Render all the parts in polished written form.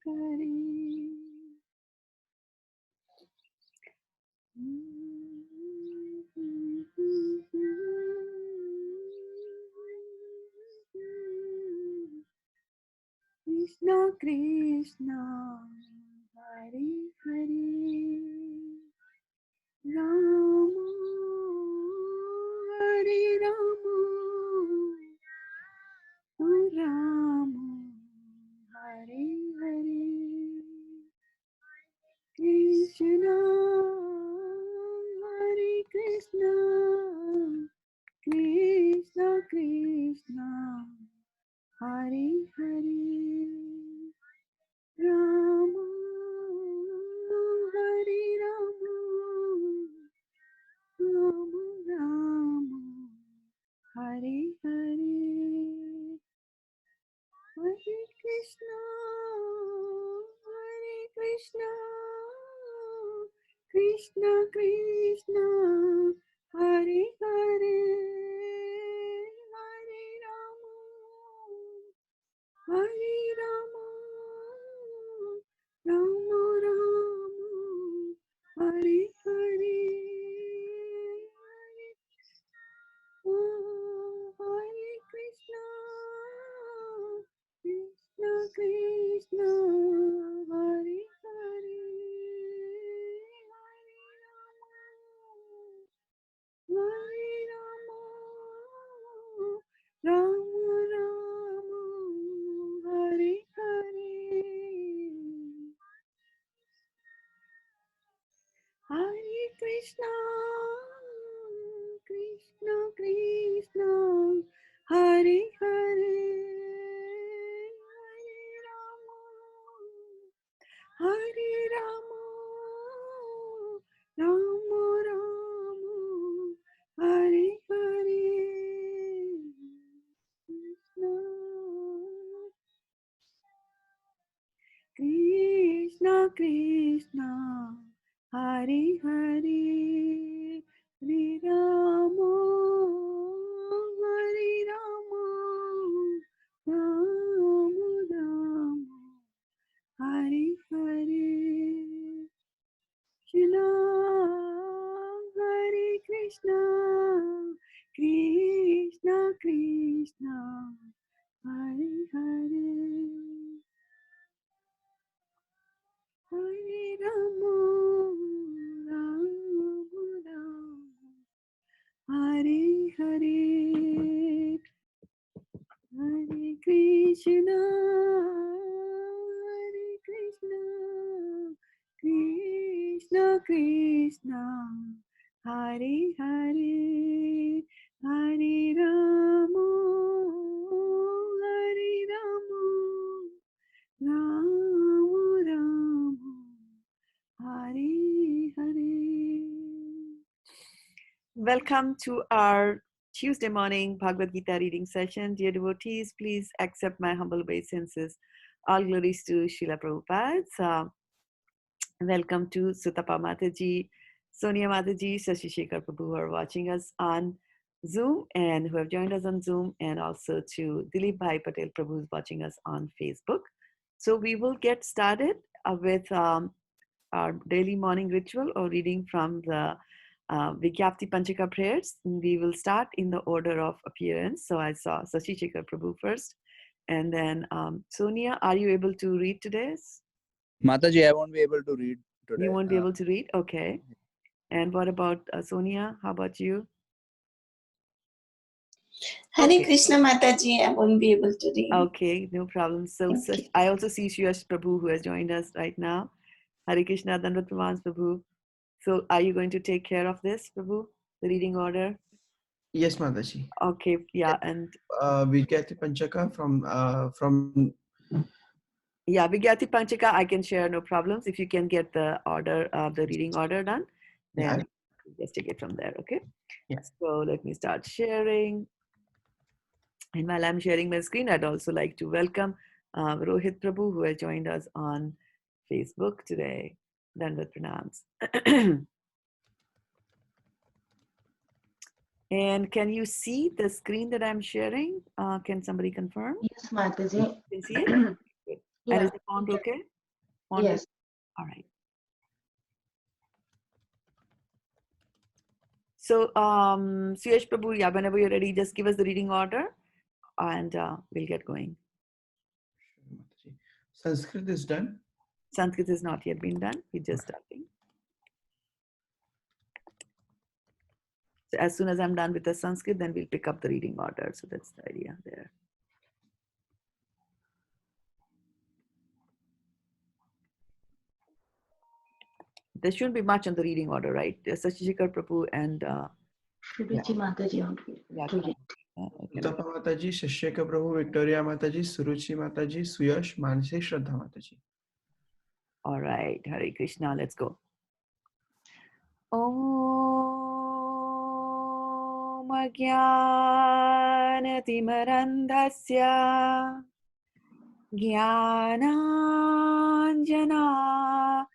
Hari. Krishna Krishna Hari Hari Rama Hari Rama Rama Hari Hari Krishna Hari Krishna Krishna Krishna Hari Hari Rama Hari Rama Rama Rama Hari Hari Hare Krishna Krishna Krishna Hare Hare Hare Rama Hare Rama Rama Rama Hare Hare Hare Krishna Krishna Krishna Hare Hare Hare Rama Rama Rama Hare Hare Hare Krishna Krishna Krishna Hare Hare Hare Rama Hare Rama Rama Rama Hare Hare Krishna Krishna Hare Hare Hare Rama Hare Rama Rama Rama Hare Hare Krishna Hare Krishna Krishna Krishna Hare Hare Hare Rama Rama Rama Hare Hare Hare Krishna Krishna Krishna Hare Hare Hare Rama Hare Rama Rama Rama Hare Hare. Welcome to our Tuesday morning Bhagavad Gita reading session. Dear devotees, please accept my humble obeisances. All glories to Srila Prabhupada. Welcome to Sutapa Mataji, Sonia Mataji, Shashi Shekhar Prabhu who are watching us on Zoom and who have joined us on Zoom, and also to Dilip Bhai Patel Prabhu who is watching us on Facebook. So we will get started with our daily morning ritual or reading from the Vigyapti Panchaka prayers. We will start in the order of appearance. So I saw Shashi Shekhar Prabhu first, and then Sonia, are you able to read today's? Mataji, I won't be able to read today. You won't be able to read? Okay. And what about Sonia? How about you? Hare Krishna Mataji, I won't be able to read. Okay, no problem. So I also see Sriyash Prabhu who has joined us right now. Hare Krishna, Dandavat Pramans Prabhu. So are you going to take care of this, Prabhu? The reading order? Yes, Mataji. Okay, yeah, and Vigyati Panchaka from yeah, Vigyati Panchaka I can share, no problems. If you can get the order, the reading order done, then just take it from there, okay? Yeah. So let me start sharing. And while I'm sharing my screen, I'd also like to welcome Rohit Prabhu who has joined us on Facebook today. Dandavat Pranams. And can you see the screen that I'm sharing? Can somebody confirm? Yes, Mataji. You can see it? Good. Yeah. And is the font okay? Font Yes. is- All right. So, Suyash Prabhu, yeah, whenever you're ready, just give us the reading order and we'll get going. Sure, Mataji. Sanskrit is done. Sanskrit has not yet been done. We're just starting. So as soon as I'm done with the Sanskrit, then we'll pick up the reading order. So that's the idea there. There shouldn't be much on the reading order, right? Sachishikar Prabhu and Shuruchi Mataji on yeah, to read. okay. Uttapa Mataji, Shashyaka Prabhu, Victoria Mataji, Suruchi Mataji, Suyash, Manasi, Shraddha Mataji. All right, Hare Krishna, let's go. Om Ajnanatimarandhasya Jnananjana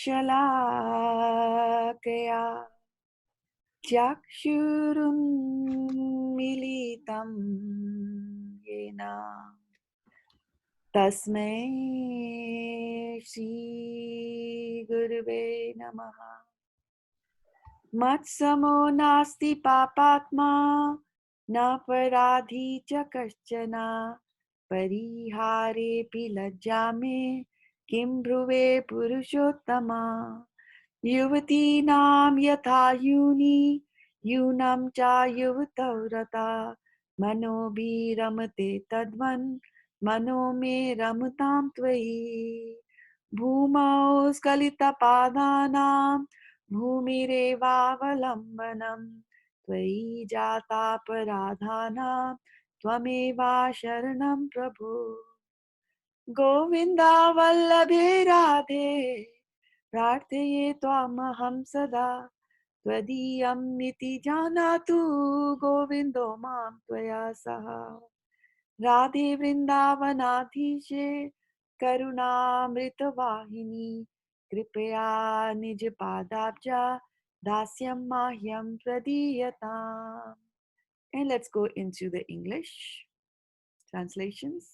Shalakaya Chakshurunmilitam Yena Tasmai Shri Gurave Namaha. Matsamo nasti papatma na paradhi cha kaschana parihare pilajjame kim bhruve purushottama yuvati nam yatha yuni yunam cha yuvatavrata manobhi ramate tadvan mano me ramatam tvai bhumau skalita padanam भूमिरेवावलम्बनं त्वयि जातापराधानां त्वमेवा शरणं प्रभो गोविन्दा वल्लभे राधे प्रार्थये त्वामहं सदा त्वदीयं निति जानातु गोविन्दो मां त्वया सह राधे वृन्दावनाधीशे करुणामृतवाहिनी कृपया निज पादाब्जा दास्यं माह्यं प्रदीयताम्. And let's go into the English translations.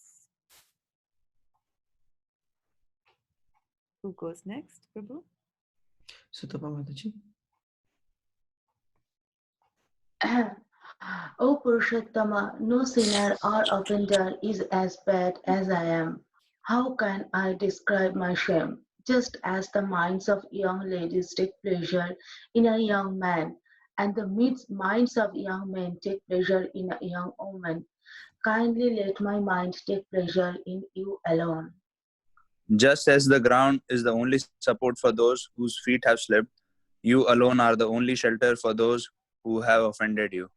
Who goes next, Prabhu? Sutapa Mataji. O Purushottama, no sinner or offender is as bad as I am. How can I describe my shame? Just as the minds of young ladies take pleasure in a young man, and the minds of young men take pleasure in a young woman, kindly let my mind take pleasure in you alone. Just as the ground is the only support for those whose feet have slipped, you alone are the only shelter for those who have offended you.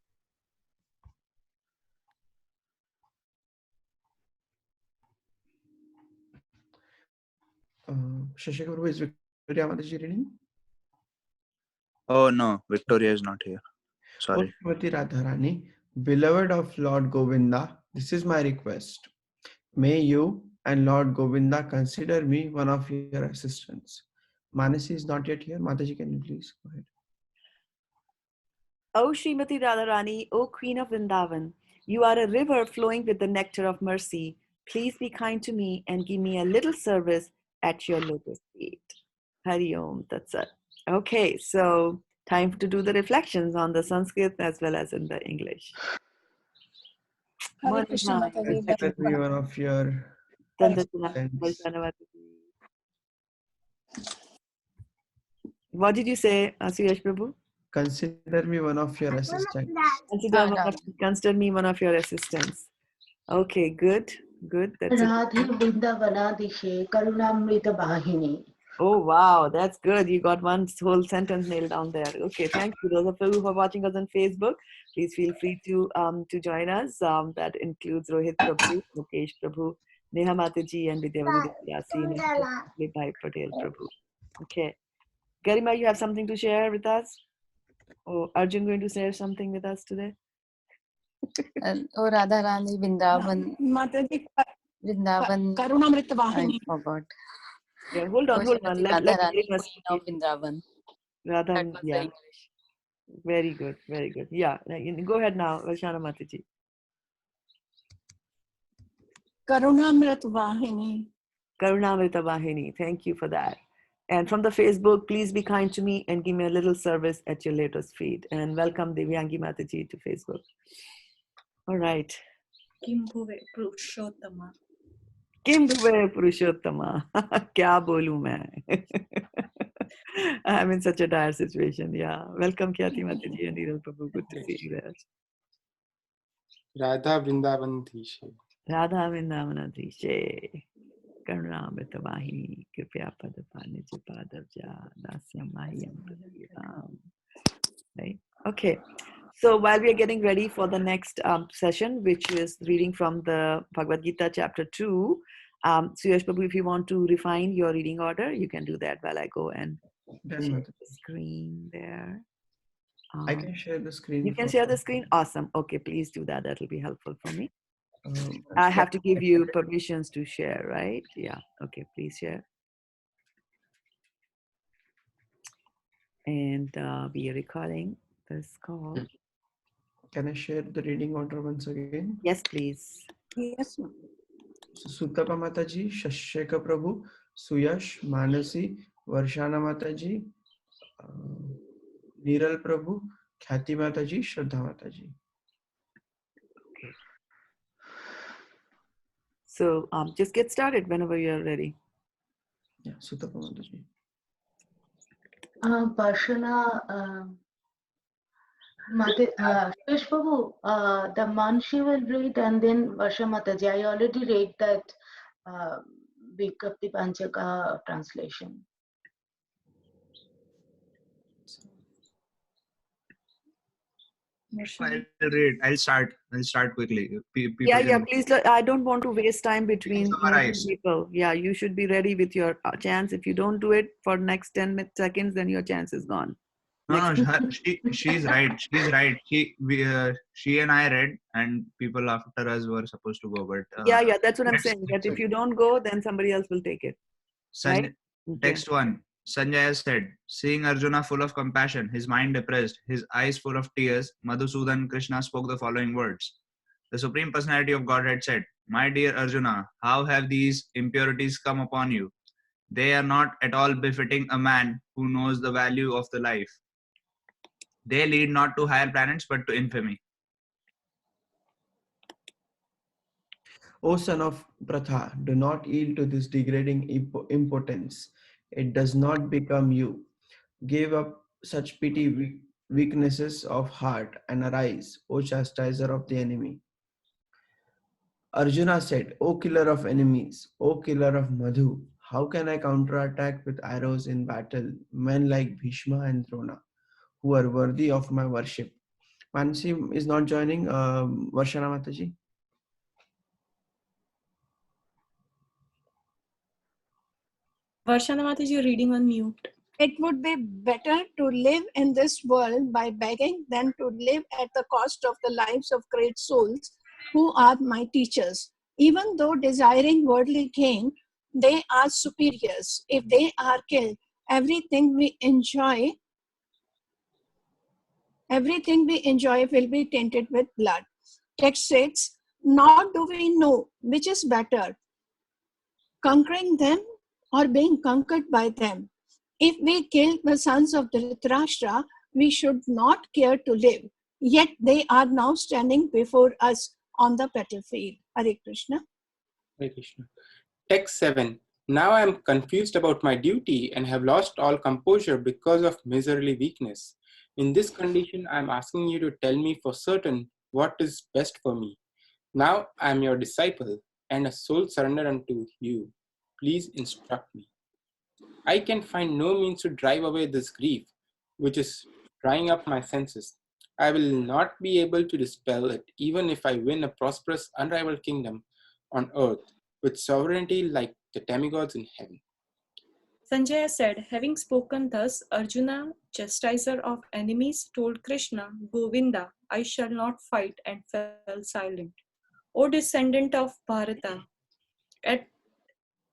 Shashyaka Prabhu, is Victoria Mataji reading? Oh no, Victoria is not here. O Sorry. Srimati Radharani, beloved of Lord Govinda, this is my request. May you and Lord Govinda consider me one of your assistants. Manasi is not yet here. Mataji, can you please go ahead? O Srimati Radharani, O Queen of Vrindavan, you are a river flowing with the nectar of mercy. Please be kind to me and give me a little service at your lotus feet. Hari Om Tat Sat. Okay, so time to do the reflections on the Sanskrit as well as in the English. Hare Krishna Monica, Mataji. Consider me one of your Dandasana, assistants. Vaishnavati. What did you say, Suyash Prabhu? Consider me one of your assistants. Consider me one of your assistants. Okay, good, good. That's it. Radhe Vrindavanadishe Karunamrita Bahini. Oh wow, that's good. You got one whole sentence nailed down there. Okay, thank you. Those of you who are watching us on Facebook, please feel free to join us. That includes Rohit Prabhu, Mukesh Prabhu, Neha Mataji, and Vidyavati Yasin, and Bhai Patel Prabhu. Okay, Garima, you have something to share with us? Oh, Arjun going to share something with us today? Oh, Radharani, Vrindavan. Mataji, Vrindavan. Karunamrita I Vahini. forgot. Yeah, hold on. Let Radharani, Garima Queen of Vrindavan. Radha, That was the yeah, English. very good, very good. Yeah, go ahead now, Vaishana Mataji. Karunamrita Vahini. Karunamrita Vahini, thank you for that. And from the Facebook, please be kind to me and give me a little service at your latest feed. And welcome Divyangi Mataji to Facebook. All right. Kim Bhuve Purushottama. Kim Bhuve Purushottama. Kya bolu main? I'm in such a dire situation. Yeah. Welcome Khyati Mataji and Neeral Prabhu. Good to see you there. Radha Vrindavan Dhishe. Radha Vrindavanadhishe. Karunamrita Vahini. Kripya Padapani Padavja. Dasyam Mahyam Padavyatam. Right. Okay. So while we are getting ready for the next session, which is reading from the Bhagavad Gita chapter 2, Suyash Prabhu, if you want to refine your reading order, you can do that while I go and Done, share Mataji. the screen there. I can share the screen. You can for- share the screen? Awesome. Okay, please do that. That will be helpful for me. Um, I have to give you permissions to share, right? Yeah. Okay, please share. And we are recording this call. Can I share the reading order once again? Yes, please. Yes, ma'am. So, Sutapa Mataji, Shasheka Prabhu, Suyash, Manasi, Varshana Mataji, Neeral Prabhu, Khyati Mataji, Shraddha Mataji. So just get started whenever you're ready. Yeah, Sutapa Mataji. Parshana, Suresh Babu, the Manshi will read and then Varsha Mataji. I already read that Vikapti Panchaka translation. I'll read. I'll start quickly. People Yeah, can please. I don't want to waste time between summarize. people. Yeah, you should be ready with your chance. If you don't do it for next 10 seconds, then your chance is gone. No, she's right. She's right. She and I read, and people after us were supposed to go. But Yeah, that's what I'm next- saying. That if you don't go, then somebody else will take it. Right? Okay. Text 1. Sanjaya said, seeing Arjuna full of compassion, his mind depressed, his eyes full of tears, Madhusudan Krishna spoke the following words. The Supreme Personality of Godhead said, my dear Arjuna, how have these impurities come upon you? They are not at all befitting a man who knows the value of the life. They lead not to higher planets but to infamy. O son of Pratha, do not yield to this degrading impotence. It does not become you. Give up such petty weaknesses of heart and arise, O chastiser of the enemy. Arjuna said, O killer of enemies, O killer of Madhu, how can I counterattack with arrows in battle men like Bhishma and Drona, who are worthy of my worship? Mansi is not joining. Varshana Mataji. Varshana Mataji, reading on mute. It would be better to live in this world by begging than to live at the cost of the lives of great souls who are my teachers. Even though desiring worldly gain, they are superiors. If they are killed, everything we enjoy will be tainted with blood. Text 6, nor do we know which is better, conquering them or being conquered by them. If we kill the sons of Dhritarashtra, we should not care to live. Yet they are now standing before us on the battlefield. Hare Krishna. Hare Krishna. Text 7. Now I am confused about my duty and have lost all composure because of miserly weakness. In this condition, I am asking you to tell me for certain what is best for me. Now I am your disciple and a soul surrendered unto you. Please instruct me. I can find no means to drive away this grief, which is drying up my senses. I will not be able to dispel it, even if I win a prosperous, unrivaled kingdom on earth, with sovereignty like the demigods in heaven. Sanjaya said, having spoken thus, Arjuna, chastiser of enemies, told Krishna, Govinda, I shall not fight, and fell silent. O descendant of Bharata,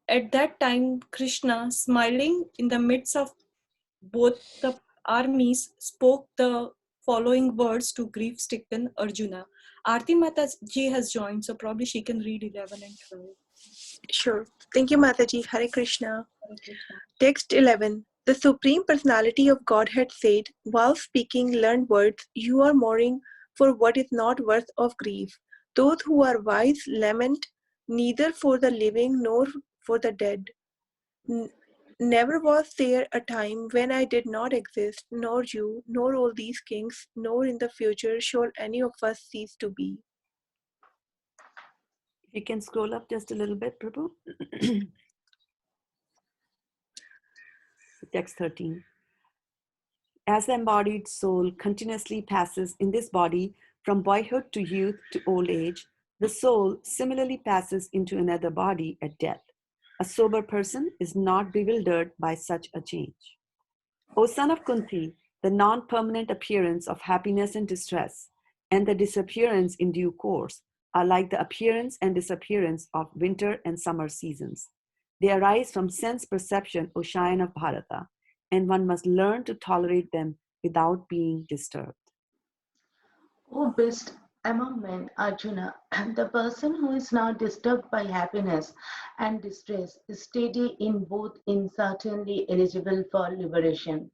at that time, Krishna, smiling in the midst of both the armies, spoke the following words to grief-stricken Arjuna. Aarti Mata ji has joined, so probably she can read 11 and 12. Sure. Thank you, Mataji. Hare Krishna. Text 11. The Supreme Personality of Godhead said, while speaking learned words, you are mourning for what is not worth of grief. Those who are wise lament neither for the living nor for the dead. Never was there a time when I did not exist, nor you, nor all these kings, nor in the future shall any of us cease to be. If you can scroll up just a little bit, Prabhu. Text 13. As the embodied soul continuously passes in this body from boyhood to youth to old age, the soul similarly passes into another body at death. A sober person is not bewildered by such a change. O son of Kunti, the non-permanent appearance of happiness and distress, and the disappearance in due course, are like the appearance and disappearance of winter and summer seasons. They arise from sense perception, O Scion of Bharata, and one must learn to tolerate them without being disturbed. O best among men, Arjuna, the person who is not disturbed by happiness and distress is steady in both is certainly eligible for liberation.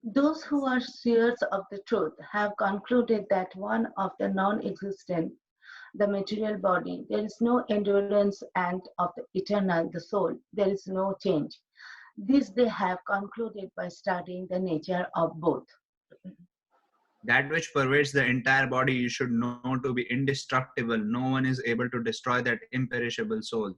Those who are seers of the truth have concluded that one of the non-existent, the material body, there is no endurance, and of the eternal, the soul, there is no change. This they have concluded by studying the nature of both. That which pervades the entire body you should know to be indestructible. No one is able to destroy that imperishable soul.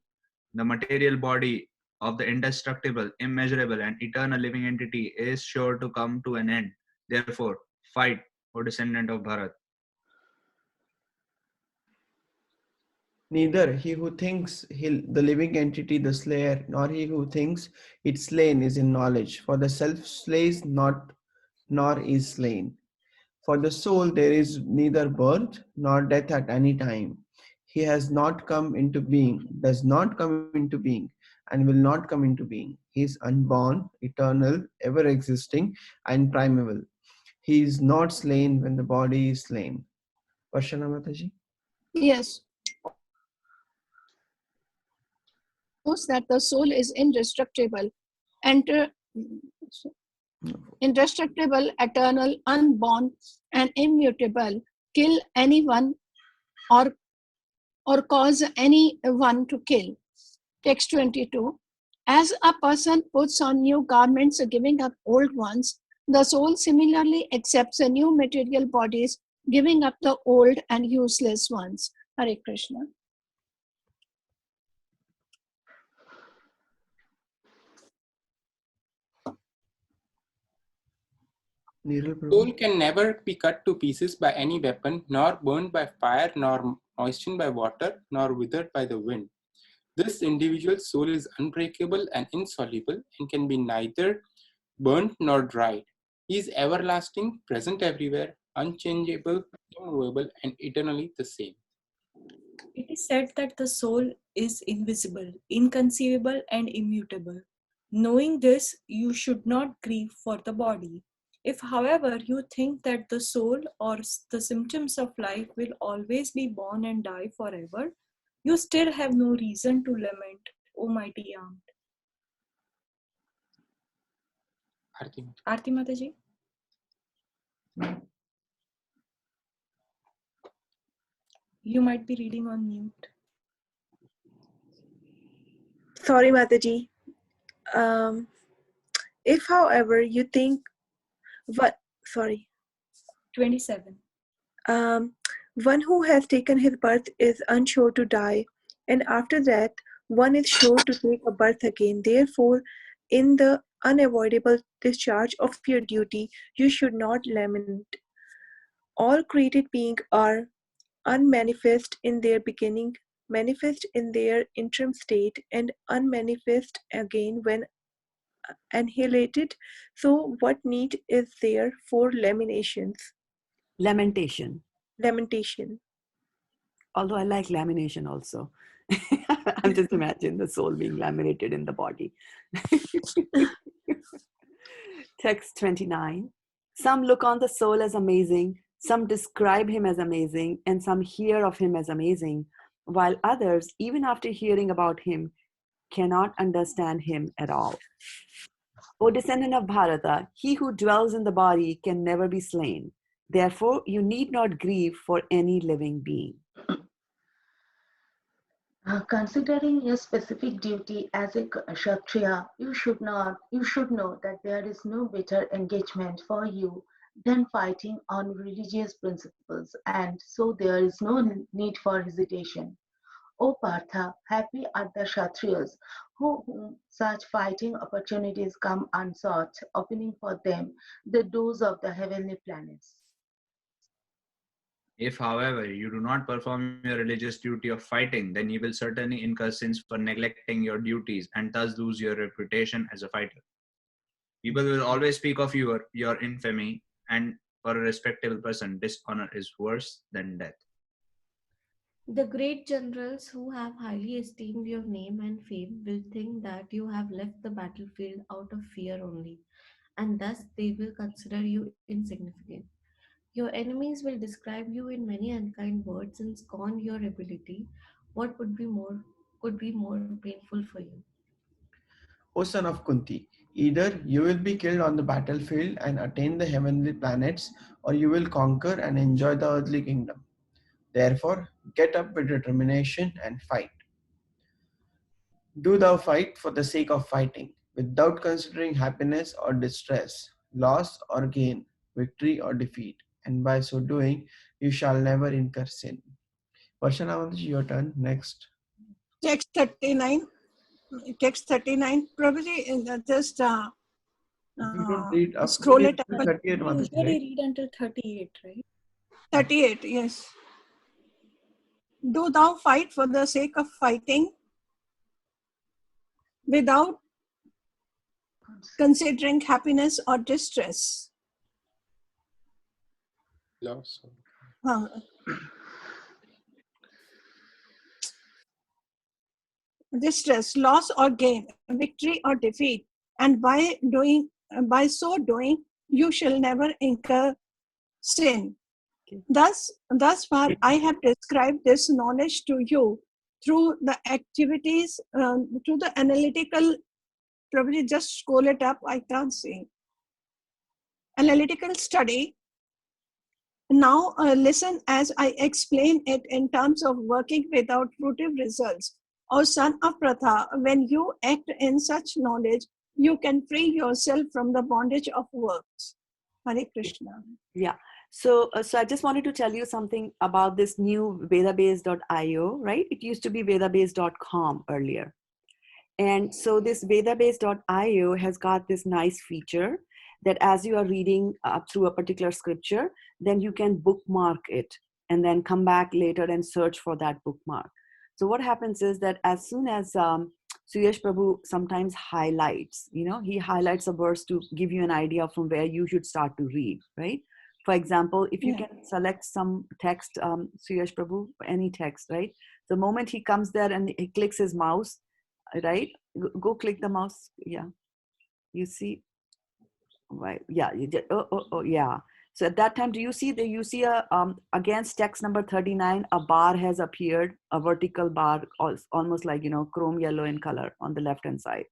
The material body of the indestructible, immeasurable, and eternal living entity is sure to come to an end. Therefore, fight, O descendant of Bharat. Neither he who thinks the living entity the slayer, nor he who thinks it slain is in knowledge. For the self slays not, nor is slain. For the soul there is neither birth nor death at any time. He has not come into being, does not come into being, and will not come into being. He is unborn, eternal, ever existing, and primeval. He is not slain when the body is slain. Varshana Mataji? Yes. Knows that the soul is indestructible, indestructible, eternal, unborn, and immutable, kill anyone or cause anyone to kill. Text 22. As a person puts on new garments, giving up old ones, the soul similarly accepts the new material bodies, giving up the old and useless ones. Hare Krishna. Soul can never be cut to pieces by any weapon, nor burned by fire, nor moistened by water, nor withered by the wind. This individual soul is unbreakable and insoluble and can be neither burnt nor dried. He is everlasting, present everywhere, unchangeable, immovable, and eternally the same. It is said that the soul is invisible, inconceivable, and immutable. Knowing this, you should not grieve for the body. If, however, you think that the soul or the symptoms of life will always be born and die forever, you still have no reason to lament, O mighty aunt. Aarti Mataji. You might be reading on mute. Sorry, Mataji. If, however, you think 27. One who has taken his birth is unsure to die, and after that, one is sure to take a birth again. Therefore, in the unavoidable discharge of your duty, you should not lament. All created beings are unmanifest in their beginning, manifest in their interim state, and unmanifest again when annihilated. So what need is there for lamentations? Lamentation. Lamentation. Although I like lamination also. I'm just imagine the soul being laminated in the body. Text 29. Some look on the soul as amazing, some describe him as amazing, and some hear of him as amazing. while others, even after hearing about him, cannot understand him at all. O descendant of Bharata, he who dwells in the body can never be slain. Therefore, you need not grieve for any living being. Considering your specific duty as a Kshatriya, you should know that there is no better engagement for you than fighting on religious principles, and so there is no need for hesitation. O Partha, happy are the Kshatriyas whom such fighting opportunities come unsought, opening for them the doors of the heavenly planets. If, however, you do not perform your religious duty of fighting, then you will certainly incur sins for neglecting your duties and thus lose your reputation as a fighter. People will always speak of your infamy, and for a respectable person, dishonor is worse than death. The great generals who have highly esteemed your name and fame will think that you have left the battlefield out of fear only, and thus they will consider you insignificant. Your enemies will describe you in many unkind words and scorn your ability. What could be more painful for you? O son of Kunti, either you will be killed on the battlefield and attain the heavenly planets, or you will conquer and enjoy the earthly kingdom. Therefore, get up with determination and fight. Do thou fight for the sake of fighting, without considering happiness or distress, loss or gain, victory or defeat, and by so doing, you shall never incur sin. Varshana, your turn next. Text 39. Text 39. Prabhuji, just If you don't read up, scroll it up. 38, We usually read until 38, right? 38, yes. Do thou fight for the sake of fighting without considering happiness or distress. Loss. Distress, loss or gain, victory or defeat, and by so doing, you shall never incur sin. Thus far, I have described this knowledge to you through the activities, through the analytical. Probably just scroll it up. I can't see. Analytical study. Now listen as I explain it in terms of working without fruitive results. O son of Pratha, when you act in such knowledge, you can free yourself from the bondage of works. Hare Krishna. Yeah. So I just wanted to tell you something about this new Vedabase.io, right? It used to be Vedabase.com earlier. And so this Vedabase.io has got this nice feature that as you are reading through a particular scripture, then you can bookmark it and then come back later and search for that bookmark. So what happens is that as soon as Suyash Prabhu sometimes highlights, he highlights a verse to give you an idea from where you should start to read, right? For example, if you can select some text, Suyash Prabhu, any text, right? The moment he comes there and he clicks his mouse, right? Go click the mouse. Yeah. You see? Right. Yeah. You did. Yeah. So at that time, do you see against text number 39, a bar has appeared, a vertical bar, almost like, chrome yellow in color on the left-hand side.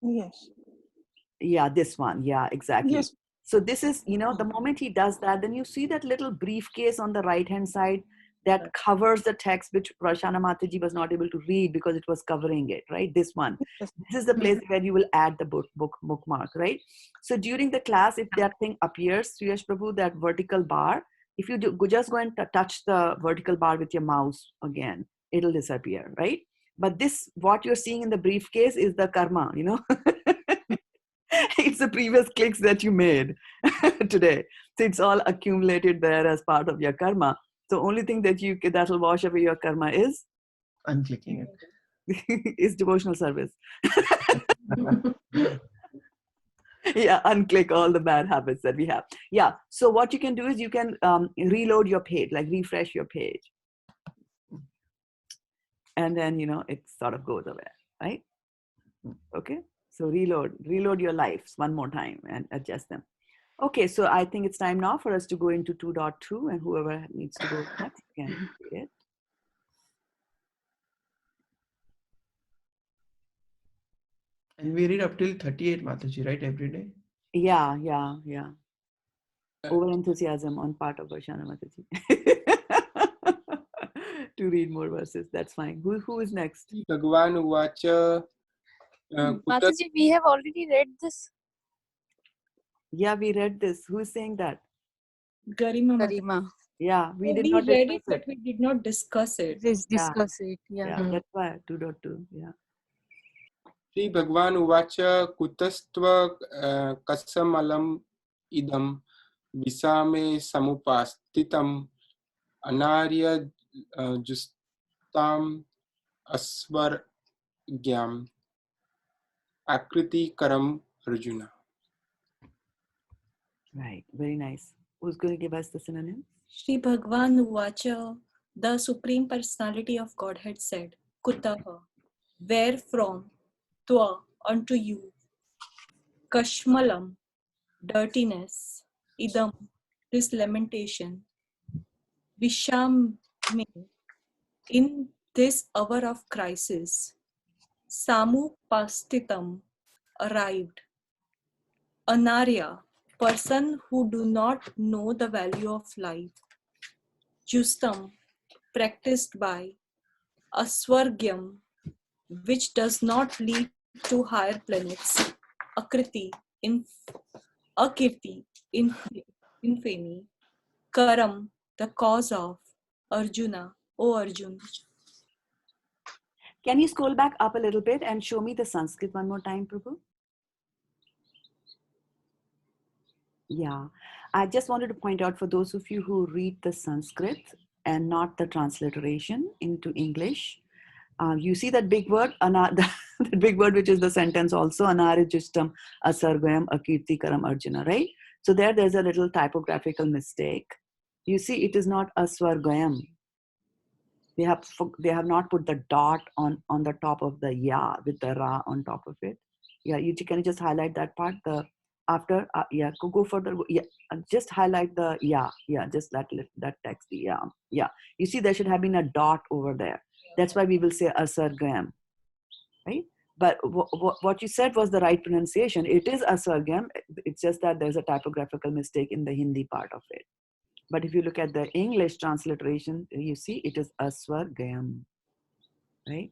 Yes. Yeah, this one. Yeah, exactly. Yes. So this is, the moment he does that, then you see that little briefcase on the right-hand side that covers the text, which Varshana Mataji was not able to read because it was covering it, right? This one. This is the place where you will add the bookmark, right? So during the class, if that thing appears, Suyash Prabhu, that vertical bar, if you just go and touch the vertical bar with your mouse again, it'll disappear, right? But what you're seeing in the briefcase is the karma, It's the previous clicks that you made today. So it's all accumulated there as part of your karma. So only thing that'll wash away your karma is unclicking it. Is devotional service. Yeah, unclick all the bad habits that we have. Yeah. So what you can do is you can reload your page, like refresh your page. And then, it sort of goes away, right? Okay. So reload your lives one more time and adjust them. Okay, so I think it's time now for us to go into 2.2, and whoever needs to go next can do it. And we read up till 38, Mataji, right? Every day. Yeah. Uh, Over enthusiasm on part of Varshana Mataji to read more verses. That's fine. Who is next? Bhagavan Uvacha Kutas Mataji, we have already read this. Yeah, we read this. Who is saying that? Garima Mataji. Garima. Yeah, we Oh, did we not read discuss it, but it. we did not discuss it. Let's Yeah. discuss it. Yeah. Yeah, that's why 2.2. Yeah. Sri Bhagavan Uvacha Kutastva Kasamalam Idam Visame Samupastitam Anarya Justam Asvargyam Akriti Karam Arjuna. Right. Very nice. Who's going to give us the synonym? Shri Bhagwan Uvacha, the Supreme Personality of Godhead said, Kutaha, where from, Twa, unto you, Kashmalam, dirtiness, Idam, this lamentation, Visham, in this hour of crisis, Samupastitam, arrived, Anarya, person who do not know the value of life, Justam, practiced by, Aswargyam, which does not lead to higher planets, Akriti, Akirti, infamy, Karam, the cause of, Arjuna, O Arjun. Can you scroll back up a little bit and show me the Sanskrit one more time, Prabhu? Yeah. I just wanted to point out for those of you who read the Sanskrit and not the transliteration into English, you see that big word, that big word which is the sentence also, Anarijishtam Asargayam Akirti Karam Arjuna, right? So there's a little typographical mistake. You see, it is not Aswargayam. They have not put the dot on the top of the ya with the ra on top of it. Yeah, can you just highlight that part? The after yeah, go further. Yeah, just highlight the yeah, just that text. Yeah. You see, there should have been a dot over there. That's why we will say asargam, right? But what you said was the right pronunciation. It is asargam. It's just that there's a typographical mistake in the Hindi part of it. But if you look at the English transliteration, you see it is aswargayam, right?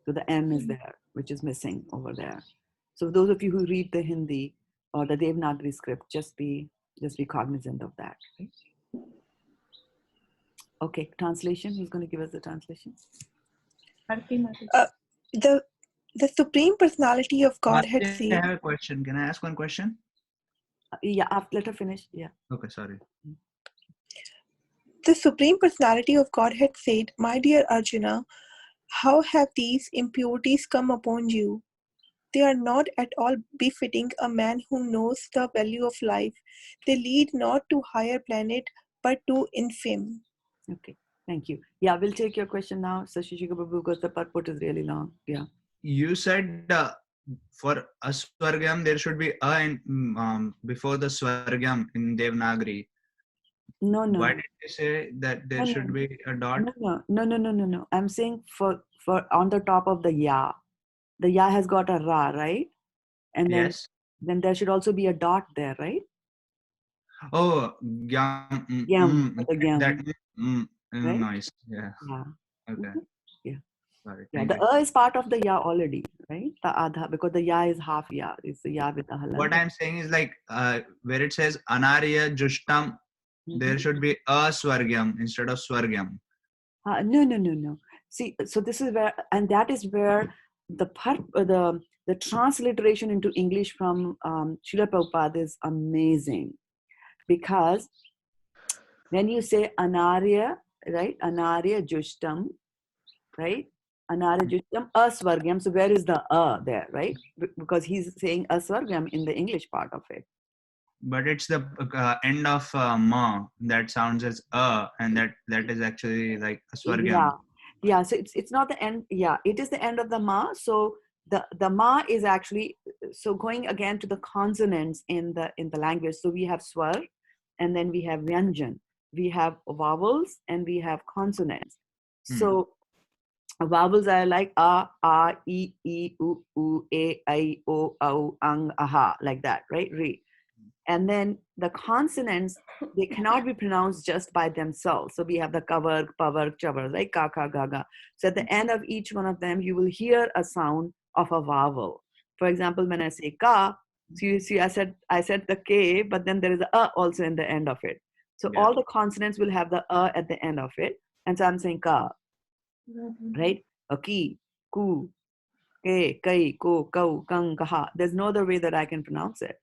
So the M is there, which is missing over there. So those of you who read the Hindi or the Devanagari script, just be cognizant of that. Right? Okay, translation. Who's going to give us the translation? The Supreme Personality of Godhead I said, have a question. Can I ask one question? Yeah, let her finish. Yeah. Okay, sorry. the Supreme Personality of Godhead said, My dear Arjuna, how have these impurities come upon you? They are not at all befitting a man who knows the value of life. They lead not to higher planet, but to infamy. Okay, thank you. Yeah, we'll take your question now, Sashishika Babu, because the purport is really long. Yeah. You said for Aswargam there should be a in, before the Swargam in Devanagari. No. Why did you say that there should be a dot? No. I'm saying for on the top of the ya has got a ra, right? And then there should also be a dot there, right? Oh, yam. Right? Noise. Yeah. Okay. Yeah. Sorry. Yeah, the is part of the ya already, right? The adha, because the ya is half ya. It's the ya with the halal. What I'm saying is like where it says Anarya Jushtam, there should be a Swargyam instead of Swargyam. No. See, so this is where, and that is where the transliteration into English from Srila Prabhupada is amazing, because when you say Anarya, right? Anarya Jushtam, right? Anarya Jushtam Aswargyam. So where is the there, right? Because he's saying Aswargyam in the English part of it. But it's the end of ma that sounds as and that is actually like a Swargyam. Yeah. So it's not the end. Yeah, it is the end of the ma. So the ma is actually, so going again to the consonants in the language. So we have swar, and then we have vyanjan. We have vowels and we have consonants. So Vowels are like a, e, u, a, I, o, au, ang, aha, like that, right? Re. And then the consonants, they cannot be pronounced just by themselves. So we have the kavar, pavar, chavar, like ka, ka, ga, ga. So at the end of each one of them, you will hear a sound of a vowel. For example, when I say ka, so you see, I said the k, but then there is a also in the end of it. So Yeah. all the consonants will have the at the end of it. And so I'm saying ka, right? Ki, ku, ke, kai, ko, kau, kang, kaha. There's no other way that I can pronounce it.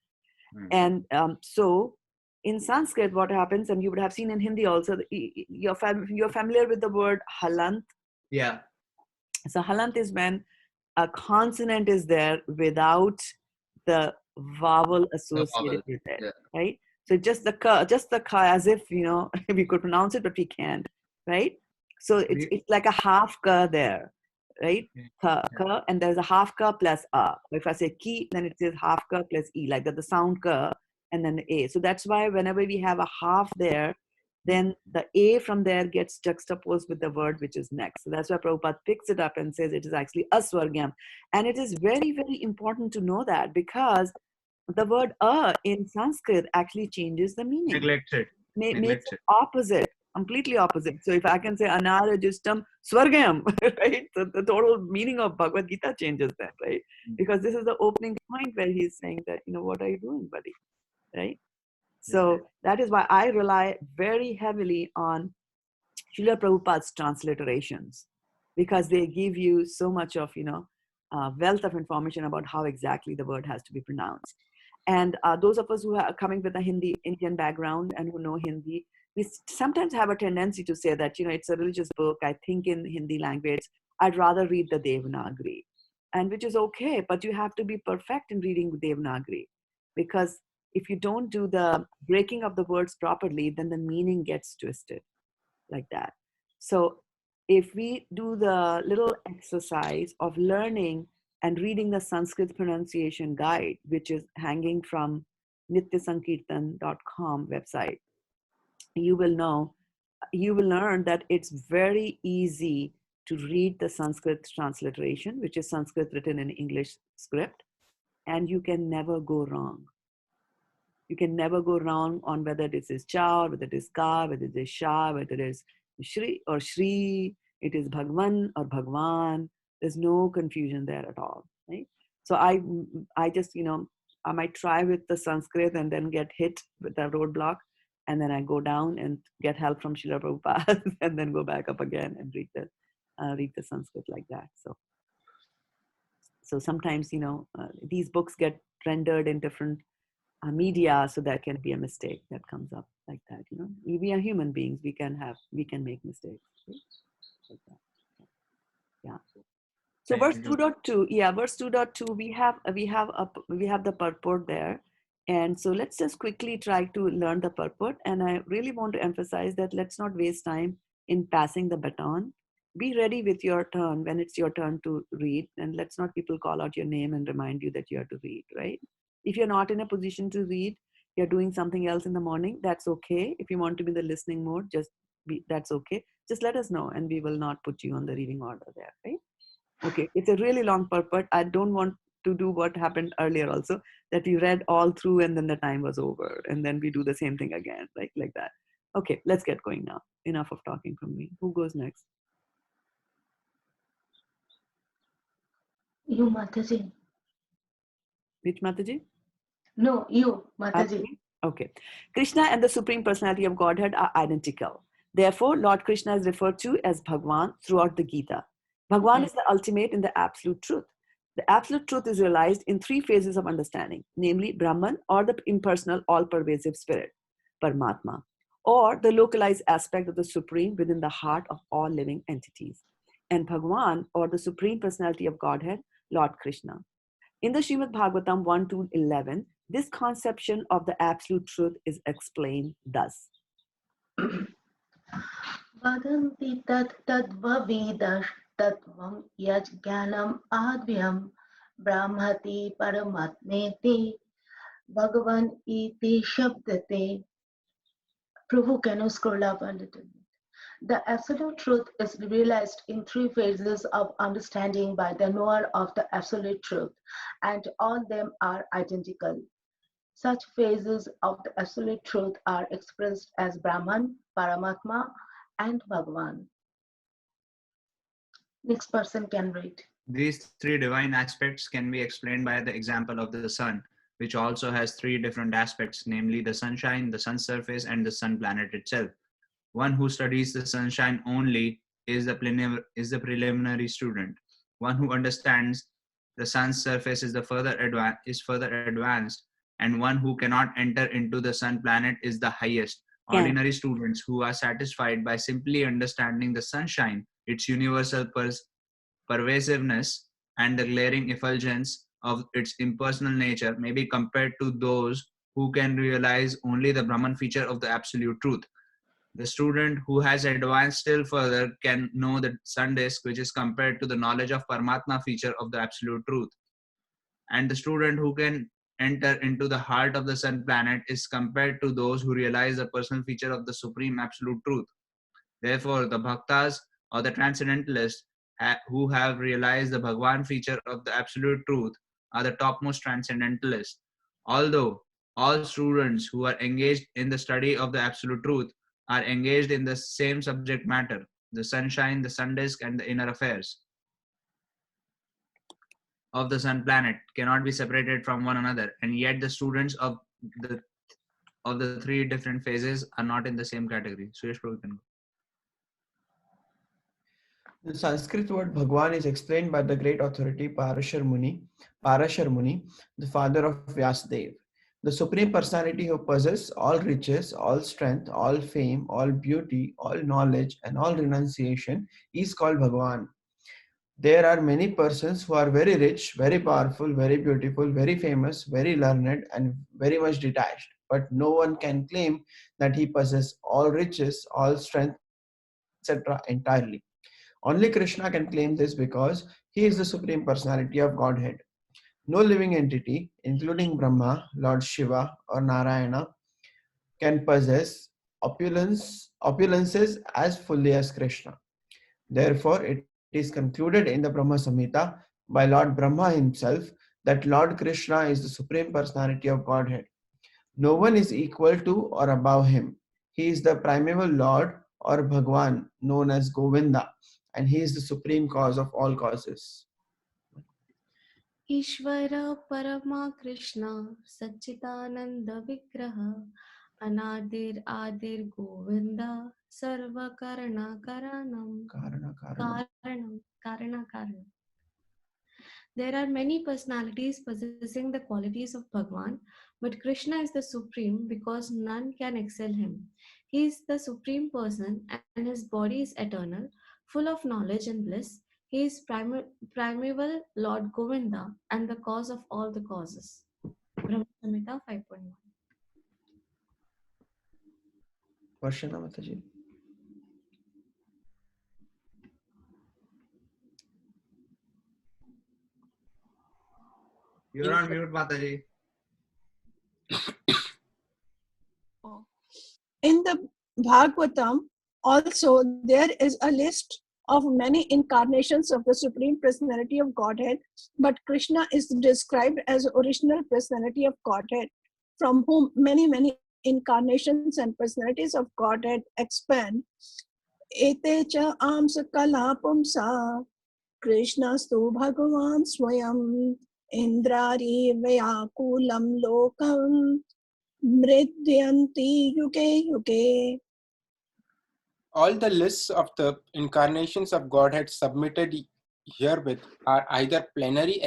And so in Sanskrit, what happens, and you would have seen in Hindi also, you're familiar with the word halant. Yeah. So halant is when a consonant is there without the vowel associated with it, Yeah. right? So just the ka, as if, you know, we could pronounce it, but we can't, right? So it's like a half ka there, right? Ka, and there's a half ka plus a. If I say ki, then it is half ka plus e, like that, the sound ka and then the a. So that's why whenever we have a half there, then the a from there gets juxtaposed with the word which is next. So that's why Prabhupada picks it up and says it is actually aswargyam. And it is very, very important to know that, because the word in Sanskrit actually changes the meaning. Neglects it. Makes it opposite, completely opposite. So if I can say anarajistam swargam, right? So the total meaning of Bhagavad Gita changes then, right? Because this is the opening point where he's saying that, you know, what are you doing, buddy? Right? So that is why I rely very heavily on Srila Prabhupada's transliterations, because they give you so much of, you know, wealth of information about how exactly the word has to be pronounced. And those of us who are coming with a Indian background and who know Hindi, we sometimes have a tendency to say that, you know, it's a religious book. I think in Hindi language, I'd rather read the Devanagari, and which is okay, but you have to be perfect in reading Devanagari, because if you don't do the breaking of the words properly, then the meaning gets twisted like that. So if we do the little exercise of learning and reading the Sanskrit pronunciation guide, which is hanging from nityasankirtan.com website, you will learn that it's very easy to read the Sanskrit transliteration, which is Sanskrit written in English script, and you can never go wrong. You can never go wrong on whether this is cha, or whether it is ka, whether it is sha, whether it is shri or shri, it is bhagwan or bhagwan. There's no confusion there at all, right? So I just, you know, I might try with the Sanskrit and then get hit with a roadblock, and then I go down and get help from Srila Prabhupada and then go back up again and read the Sanskrit like that. So sometimes, you know, these books get rendered in different media, so there can be a mistake that comes up like that. You know, we are human beings. We can make mistakes. Right? Like that. Yeah. So verse 2.2, verse 2.2, we have the purport there, and so let's just quickly try to learn the purport. And I really want to emphasize that let's not waste time in passing the baton. Be ready with your turn when it's your turn to read, and let's not people call out your name and remind you that you have to read, right? If you're not in a position to read, you're doing something else in the morning, that's okay. If you want to be in the listening mode, that's okay. Just let us know, and we will not put you on the reading order there, right? Okay, it's a really long purport. I don't want to do what happened earlier also, that we read all through and then the time was over, and then we do the same thing again, like that. Okay, let's get going now. Enough of talking from me. Who goes next? You, Mataji. Which Mataji? No, you, Mataji. Okay. Krishna and the Supreme Personality of Godhead are identical. Therefore, Lord Krishna is referred to as Bhagwan throughout the Gita. Bhagwan is the ultimate in the absolute truth. The absolute truth is realized in three phases of understanding, namely Brahman, or the impersonal, all-pervasive spirit, Paramatma, or the localized aspect of the Supreme within the heart of all living entities, and Bhagwan, or the Supreme Personality of Godhead, Lord Krishna. In the Srimad Bhagavatam 1-11, this conception of the absolute truth is explained thus. Vadanti tat tadvavidash tatvam yaj jnanam advyam brahmati paramatmeti Bhagavan iti shabdate. Prabhu, can you scroll up a little bit? The absolute truth is realized in three phases of understanding by the knower of the absolute truth, and all them are identical. Such phases of the absolute truth are expressed as Brahman, Paramatma, and Bhagavan. Next person can read. These three divine aspects can be explained by the example of the sun, which also has three different aspects, namely the sunshine, the sun's surface, and the sun planet itself. One who studies the sunshine only is the preliminary student. One who understands the sun's surface is further advanced, and one who cannot enter into the sun planet is the highest. Yeah. Ordinary students who are satisfied by simply understanding the sunshine, its universal pervasiveness, and the glaring effulgence of its impersonal nature may be compared to those who can realize only the Brahman feature of the absolute truth. The student who has advanced still further can know the sun disk, which is compared to the knowledge of Paramatma feature of the absolute truth. And the student who can enter into the heart of the sun planet is compared to those who realize the personal feature of the supreme absolute truth. Therefore, the bhaktas or the transcendentalists who have realized the Bhagwan feature of the absolute truth are the topmost transcendentalists. Although all students who are engaged in the study of the absolute truth are engaged in the same subject matter, the sunshine, the sun disk, and the inner affairs of the sun planet cannot be separated from one another, and yet the students the of the three different phases are not in the same category. Suresh Prabhu can go. The Sanskrit word Bhagwan is explained by the great authority Parashar Muni, the father of Vyasadeva. The Supreme Personality who possesses all riches, all strength, all fame, all beauty, all knowledge, and all renunciation is called Bhagwan. There are many persons who are very rich, very powerful, very beautiful, very famous, very learned, and very much detached. But no one can claim that he possesses all riches, all strength, etc. entirely. Only Krishna can claim this because he is the Supreme Personality of Godhead. No living entity, including Brahma, Lord Shiva, or Narayana, can possess opulences as fully as Krishna. Therefore, it is concluded in the Brahma Samhita by Lord Brahma himself that Lord Krishna is the Supreme Personality of Godhead. No one is equal to or above him. He is the primeval Lord or Bhagwan known as Govinda, and he is the supreme cause of all causes. Ishvara Parama Krishna Satchitananda Vigraha Anadir Adir Govinda Sarva Karana Karanam Karana. There are many personalities possessing the qualities of Bhagwan, but Krishna is the supreme because none can excel him. He is the supreme person and his body is eternal, full of knowledge and bliss. He is primeval Lord Govinda and the cause of all the causes. Brahma Samhita 5.1. Varshana Mataji. You're on mute, Mataji. In the Bhagavatam, also there is a list of many incarnations of the Supreme Personality of Godhead, but Krishna is described as original personality of Godhead, from whom many incarnations and personalities of Godhead expand. Ete cha amsa kala pumsa Krishnastu Bhagavan Swayam Indrari Vyakulam Lokam Mridyanti Yuge Yuge. All the lists of the incarnations of Godhead submitted herewith are either plenary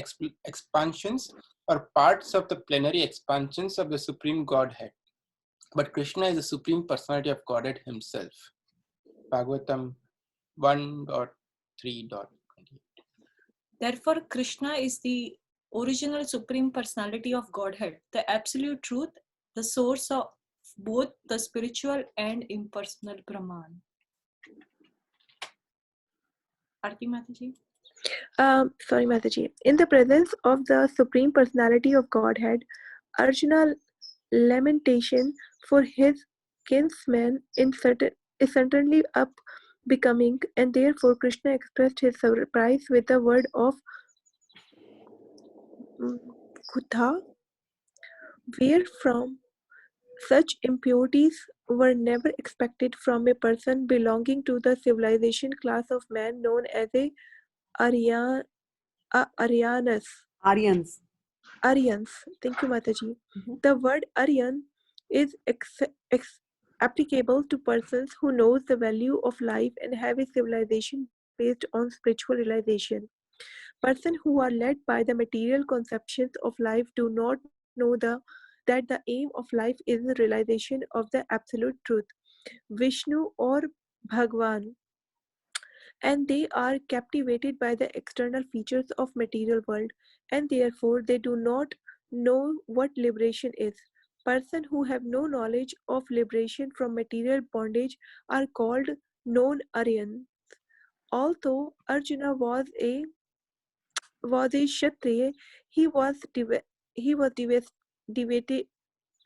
expansions or parts of the plenary expansions of the Supreme Godhead. But Krishna is the Supreme Personality of Godhead himself. Bhagavatam 1.3.28. Therefore, Krishna is the original Supreme Personality of Godhead, the absolute truth, the source of both the spiritual and impersonal Brahman. Arti Mataji. Sorry, Mataji. In the presence of the Supreme Personality of Godhead, Arjuna lamentation for his kinsman is certainly up becoming, and therefore Krishna expressed his surprise with the word of Kutha, wherefrom such impurities were never expected from a person belonging to the civilization class of man known as a Aryan, Aryanus. Aryans. Aryans. Thank you, Mataji. Mhm. The word Aryan is applicable to persons who knows the value of life and have a civilization based on spiritual realization. Persons who are led by the material conceptions of life do not know that the aim of life is the realization of the absolute truth, Vishnu or Bhagwan, and they are captivated by the external features of material world, and therefore they do not know what liberation is. Persons who have no knowledge of liberation from material bondage are called non-Aryan. Although Arjuna was a Kshatriya, he was he was deviated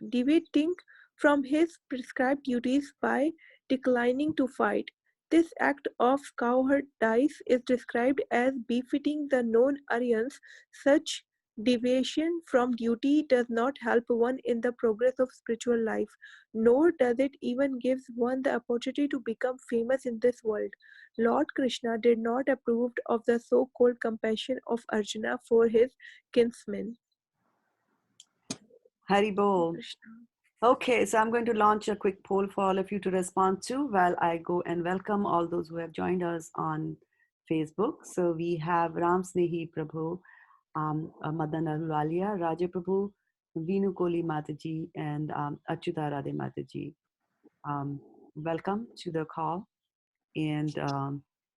deviating from his prescribed duties by declining to fight. This act of cowardice is described as befitting the non-Aryans. Such deviation from duty does not help one in the progress of spiritual life, nor does it even give one the opportunity to become famous in this world. Lord Krishna did not approve of the so-called compassion of Arjuna for his kinsmen. Hari Bol. Krishna. Okay, so I'm going to launch a quick poll for all of you to respond to while I go and welcome all those who have joined us on Facebook. So we have Ram Snehi Prabhu, Madan Ahluwalia, Raja Prabhu, Vinu Koli Mataji, and Achyuta Radhe Mataji. Welcome to the call. And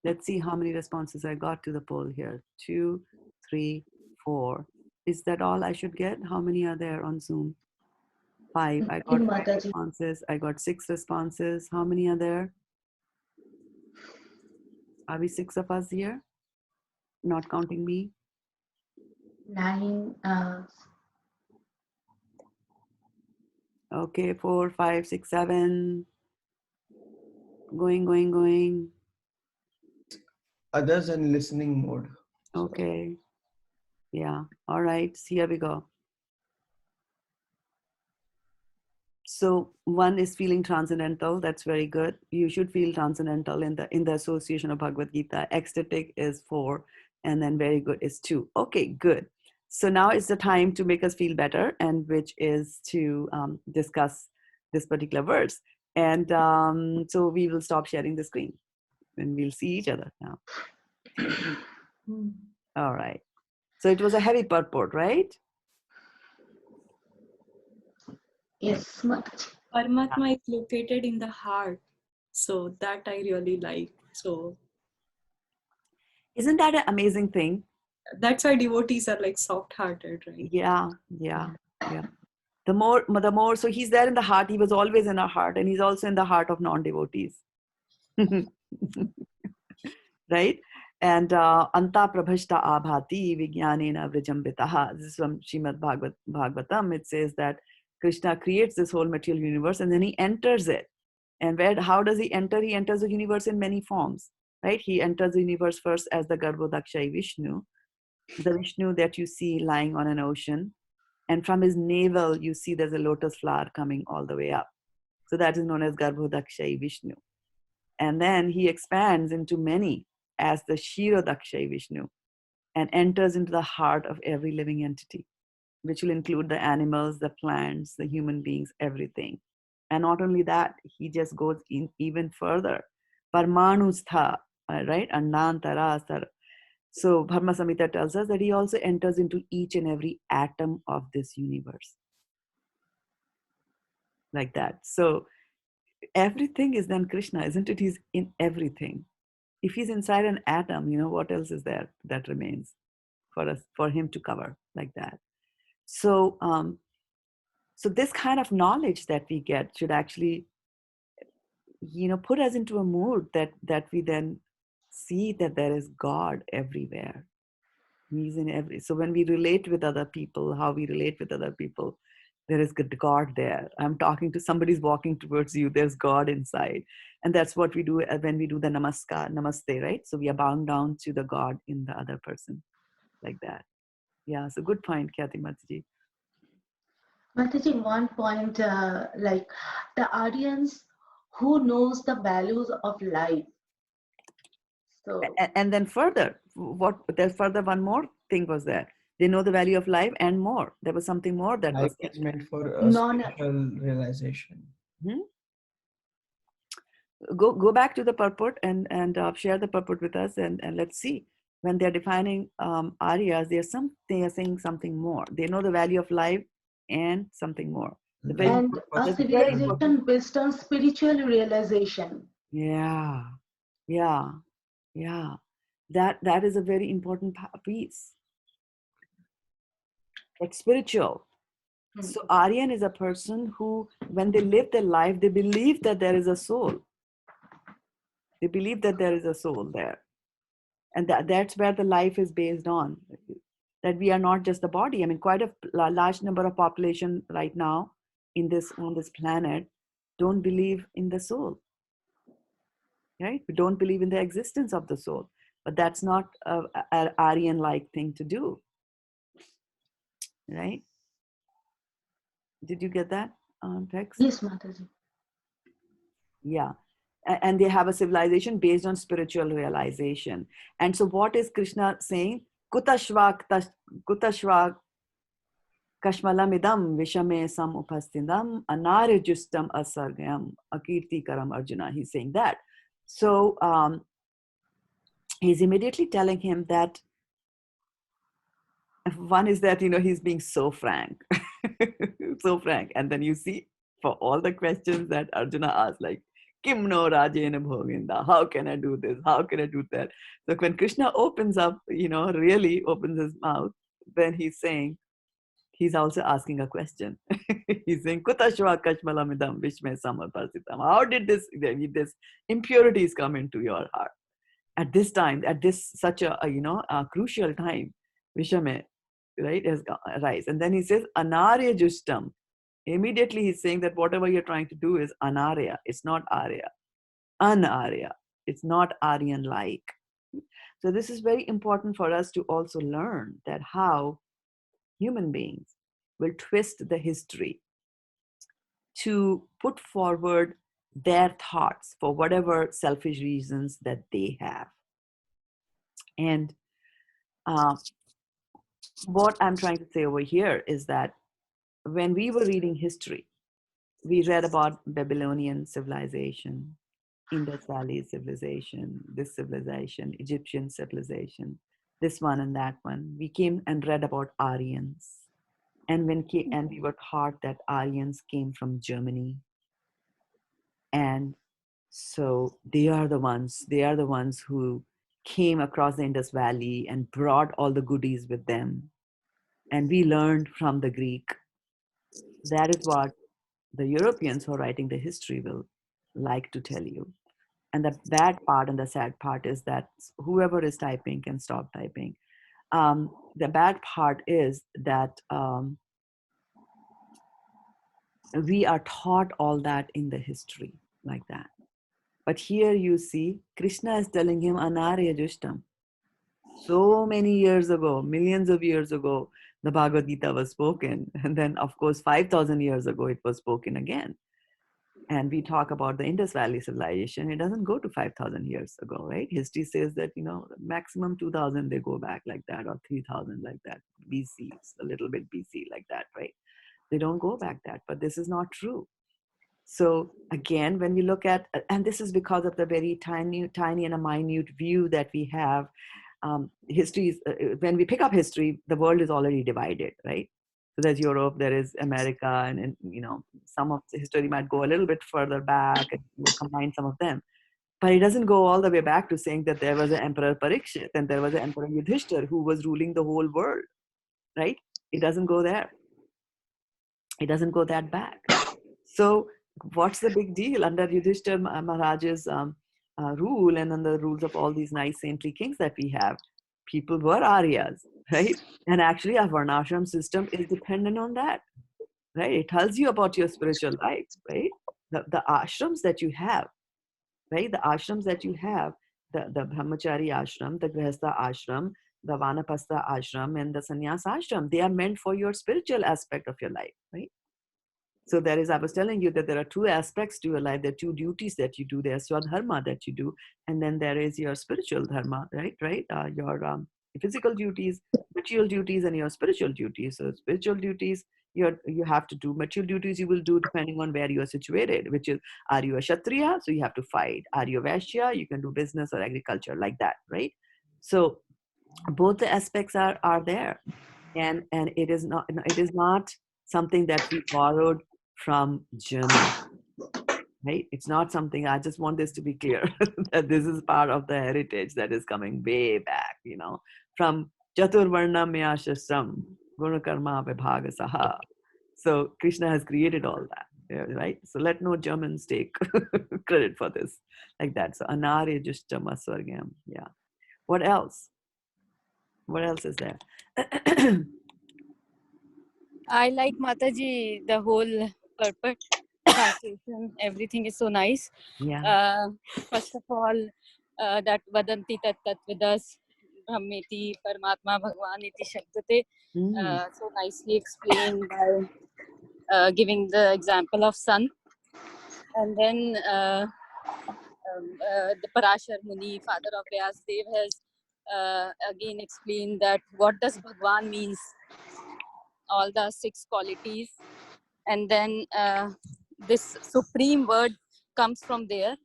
let's see how many responses I got to the poll here. 2, 3, 4. Is that all I should get? How many are there on Zoom? 5. I got 5 Mataji. responses. I got 6 responses. How many are there? Are we 6 of us here? Not counting me? 9. Okay, 4, 5, 6, 7. Going. Others in listening mode. Okay. Yeah. All right. So here we go. So one is feeling transcendental. That's very good. You should feel transcendental in the association of Bhagavad Gita. Ecstatic is 4, and then very good is 2. Okay, good. So now is the time to make us feel better, and which is to discuss this particular verse. And so we will stop sharing the screen, and we'll see each other now. All right. So it was a heavy purport, right? Yes, Mataji. Paramatma is located in the heart. So that I really like. So Isn't that an amazing thing? that's why devotees are like soft-hearted, right? Yeah. The more, so he's there in the heart. He was always in our heart, and he's also in the heart of non-devotees. Right? And anta prabhashta abhati vijnanena vrijambitaha. This is from Srimad Bhagavatam. It says that Krishna creates this whole material universe and then he enters it. And how does he enter? He enters the universe in many forms, right? He enters the universe first as the Garbhodakshai Vishnu, the Vishnu that you see lying on an ocean. And from his navel, you see there's a lotus flower coming all the way up. So that is known as Garbhodakshai Vishnu. And then he expands into many as the Kshirodakshai Vishnu and enters into the heart of every living entity, which will include the animals, the plants, the human beings, everything. And not only that, he just goes in even further. Parmanustha, right? Annantarasar. So Bharma Samhita tells us that he also enters into each and every atom of this universe. Like that. So everything is then Krishna, isn't it? He's in everything. If he's inside an atom, what else is there that remains for him to cover like that? So, so this kind of knowledge that we get should actually, put us into a mood that we then see that there is God everywhere. He's in every. So when we relate with other people, how we relate with other people, There is God there. I'm talking to somebody's walking towards you. There's God inside. And that's what we do when we do the namaskar, namaste, right? So we are bowing down to the God in the other person, like that. Yeah, so good point, Khyati Mataji. Mataji, one point, like the audience who knows the values of life. So, And then further, there's further one more thing was there. They know the value of life and more. There was something more that Life was is meant for a non, spiritual realization. Go back to the purport and share the purport with us, and let's see. When they're defining Aryas, they are saying something more. They know the value of life and something more. and a civilization based on spiritual realization. Yeah. That is a very important piece. It's spiritual. So Aryan is a person who, when they live their life, they believe that there is a soul. They believe that there is a soul there. And that's where the life is based on. That we are not just the body. I mean, quite a large number of population right now on this planet don't believe in the soul. Right? We don't believe in the existence of the soul. But that's not an Aryan-like thing to do. Right? Did you get that, Tex? Yes, Mataji. Yeah. And they have a civilization based on spiritual realization. And so what is Krishna saying? Kutashva kashmalamidam vishame sam upastindam anarjustam asargam akirtikaram Arjuna. He's saying that. So he's immediately telling him that one is that, he's being so frank, so frank. And then you see for all the questions that Arjuna asked, like, Kim no Rajena Bhoginda, how can I do this? How can I do that? So when Krishna opens up, really opens his mouth, then he's saying, he's also asking a question. He's saying, Kutashva kashmalamidam vishme samarpasitam. How did this impurities come into your heart? At this time, at this such a crucial time, Vishame, right, has arise. And then he says, Anarya Justam. Immediately he's saying that whatever you're trying to do is Anarya. It's not Arya. Anarya. It's not Aryan-like. So this is very important for us to also learn that how human beings will twist the history to put forward their thoughts for whatever selfish reasons that they have. And what I'm trying to say over here is that when we were reading history, we read about Babylonian civilization, Indus Valley civilization, this civilization, Egyptian civilization, this one and that one. We came and read about Aryans. And we were taught that Aryans came from Germany. And so they are the ones who came across the Indus Valley and brought all the goodies with them. And we learned from the Greek. That is what the Europeans who are writing the history will like to tell you. And the bad part and the sad part is that whoever is typing can stop typing. The bad part is that we are taught all that in the history like that. But here you see, Krishna is telling him, Anarya Jushtam. So many years ago, millions of years ago, the Bhagavad Gita was spoken. And then, of course, 5,000 years ago, it was spoken again. And we talk about the Indus Valley civilization. It doesn't go to 5,000 years ago, right? History says that, maximum 2,000 they go back like that, or 3,000 like that, BC, a little bit BC like that, right? They don't go back that, but this is not true. So again, when we look at, and this is because of the very tiny and a minute view that we have, history is, when we pick up history, the world is already divided, right? So there's Europe, there is America, and some of the history might go a little bit further back and combine some of them. But it doesn't go all the way back to saying that there was an Emperor Parikshit and there was an Emperor Yudhishthir who was ruling the whole world, right? It doesn't go there. It doesn't go that back. So what's the big deal under Yudhishthir Maharaj's rule and under the rules of all these nice saintly kings that we have? People were Aryas, right? And actually our Varnashram system is dependent on that. right? It tells you about your spiritual life, right? The ashrams that you have, right? The ashrams that you have, the brahmachari ashram, the grihastha ashram, the vanapasta ashram, and the sannyas ashram, they are meant for your spiritual aspect of your life, right? So there is, I was telling you that there are two aspects to your life. There are two duties that you do. There's swadharma that you do, and then there is your spiritual dharma, right? Your physical duties, material duties, and your spiritual duties. So spiritual duties, you have to do. Material duties you will do depending on where you are situated, which is, are you a kshatriya? So you have to fight. Are you a vaishya? You can do business or agriculture, like that, right? So both the aspects are there, and it is not something that we borrowed from Germany, right? It's not something, I just want this to be clear, that this is part of the heritage that is coming way back, from Chaturvarna Myashasam, Gunakarma Vibhaga Saha. So Krishna has created all that, right? So let no Germans take credit for this, like that. So Anarya Jushtama Swargam, yeah. What else? What else is there? I like Mataji, the whole purport, translation, everything is so nice. Yeah. First of all, that Vadanti Tat Tat Vidas Brahmeti Paramatma Bhagwaniti Shabdate, so nicely explained by giving the example of sun. And then the Parashar Muni, father of Vyasdev, has again explained that what does Bhagwan means, all the 6 qualities, and then this supreme word comes from there,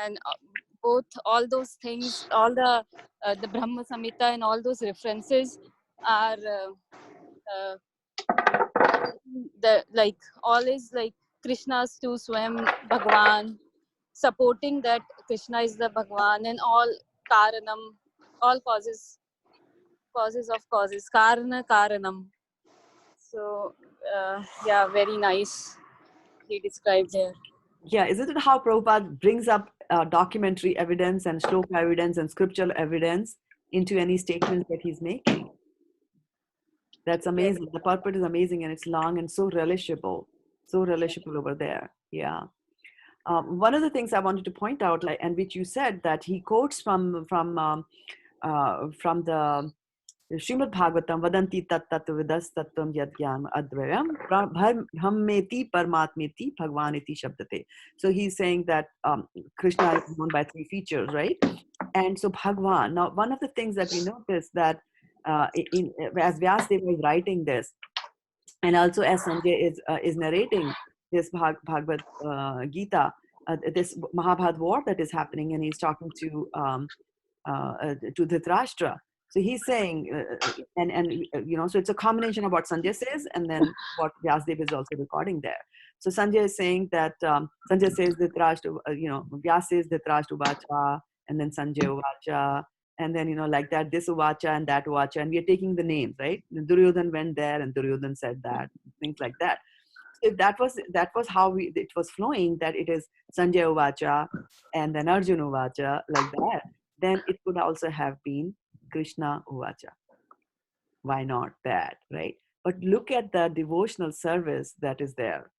and both all those things, all the Brahma Samhita and all those references are the like all is like Krishna's to Swam Bhagwan, supporting that Krishna is the Bhagwan, and all Karanam, all causes of causes, Karana Karanam. So yeah, very nice he described here. Yeah, isn't it how Prabhupada brings up documentary evidence and shloka evidence and scriptural evidence into any statements that he's making? That's amazing. The purport is amazing, and it's long and so relishable over there. Yeah. One of the things I wanted to point out, like, and which you said, that he quotes from the Srimad Bhagavatam, Vadanti tat tat vidas tattvam yad jnanam advayam brahmeti paramatmeti bhagwaniti shabdate. So he's saying that Krishna is known by 3 features, right? And so Bhagwan. Now, one of the things that we notice that as Vyasadeva is writing this, and also as Sanjay is narrating this Bhagavad Gita, this Mahabharata war that is happening, and he's talking to Dhritarashtra. So he's saying, so it's a combination of what Sanjay says and then what Vyasadeva is also recording there. So Sanjay is saying that Sanjay says Dhritarashtra, Vyas says Dhritarashtra Uvacha, and then Sanjay Uvacha, and then like that, this Uvacha and that Uvacha, and we are taking the names, right? Duryodhan went there and Duryodhan said that, things like that. So if that was how it was flowing, that it is Sanjay Uvacha and then Arjuna Uvacha, like that, then it could also have been Krishna Uvacha. Why not that, right? But look at the devotional service that is there.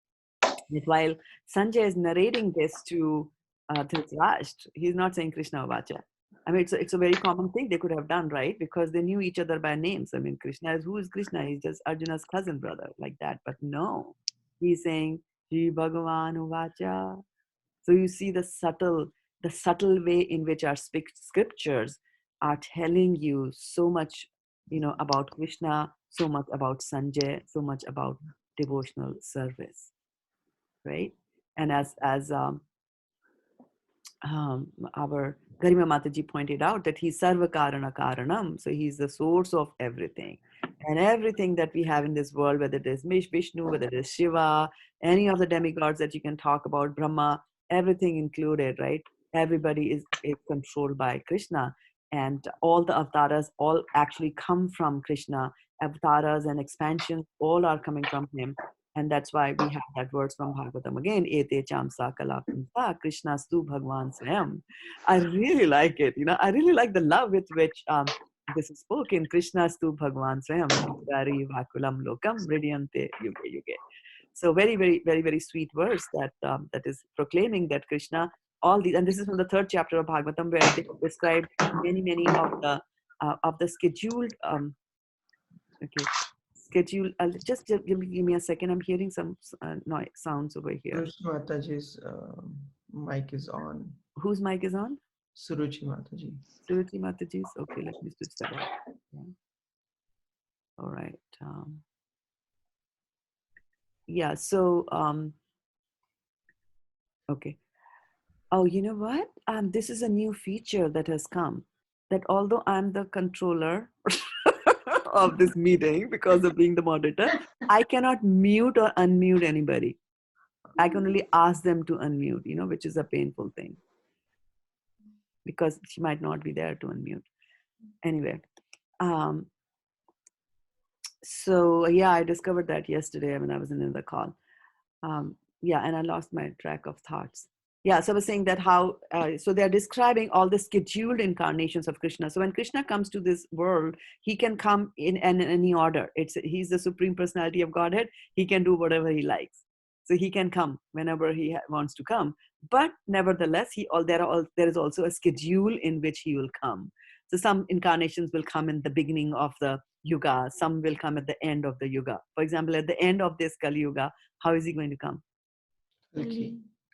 While Sanjay is narrating this to Dhritarashtra, he's not saying Krishna Uvacha. I mean, it's a very common thing they could have done, right? Because they knew each other by names. I mean, who is Krishna? He's just Arjuna's cousin brother, like that. But no, he's saying Shri Bhagavan Uvacha. So you see the subtle way in which our scriptures are telling you so much, about Krishna, so much about Sanjay, so much about devotional service, right? And as our Garima Mataji pointed out, that he's Sarva Karana Karanam, so he's the source of everything. And everything that we have in this world, whether it is Vishnu, whether it is Shiva, any of the demigods that you can talk about, Brahma, everything included, right? Everybody is controlled by Krishna. And all the avatars all actually come from Krishna. Avatars and expansions all are coming from him. And that's why we have that verse from Bhagavatam again, Ete Chamsa Kalapanta, Krishna Stu Bhagwan Swayam. I really like it. I really like the love with which This is spoken. Krishnastu Bhagwan Swayam Murari Vakulam Lokam Vridyante Yuge Yuge. So very, very, very, very sweet verse that is proclaiming that Krishna, all these, and this is from the 3rd chapter of Bhagavatam, where they describe many of the scheduled schedule. Just give me a second. I'm hearing some noise sounds over here. Suruchi Mataji's mic is on. Whose mic is on? Suruchi Mataji. Suruchi Mataji's. Okay, let me switch that off. Yeah. All right. Yeah. So okay. Oh, you know what? This is a new feature that has come. That although I'm the controller of this meeting because of being the moderator, I cannot mute or unmute anybody. I can only ask them to unmute, which is a painful thing because she might not be there to unmute. Anyway, so yeah, I discovered that yesterday when I was in the call. Yeah, and I lost my track of thoughts. Yeah, so I was saying that how, so they're describing all the scheduled incarnations of Krishna. So when Krishna comes to this world, he can come in any order. He's the Supreme Personality of Godhead. He can do whatever he likes. So he can come whenever he wants to come. But nevertheless, there is also a schedule in which he will come. So some incarnations will come in the beginning of the Yuga. Some will come at the end of the Yuga. For example, at the end of this Kali Yuga, how is he going to come?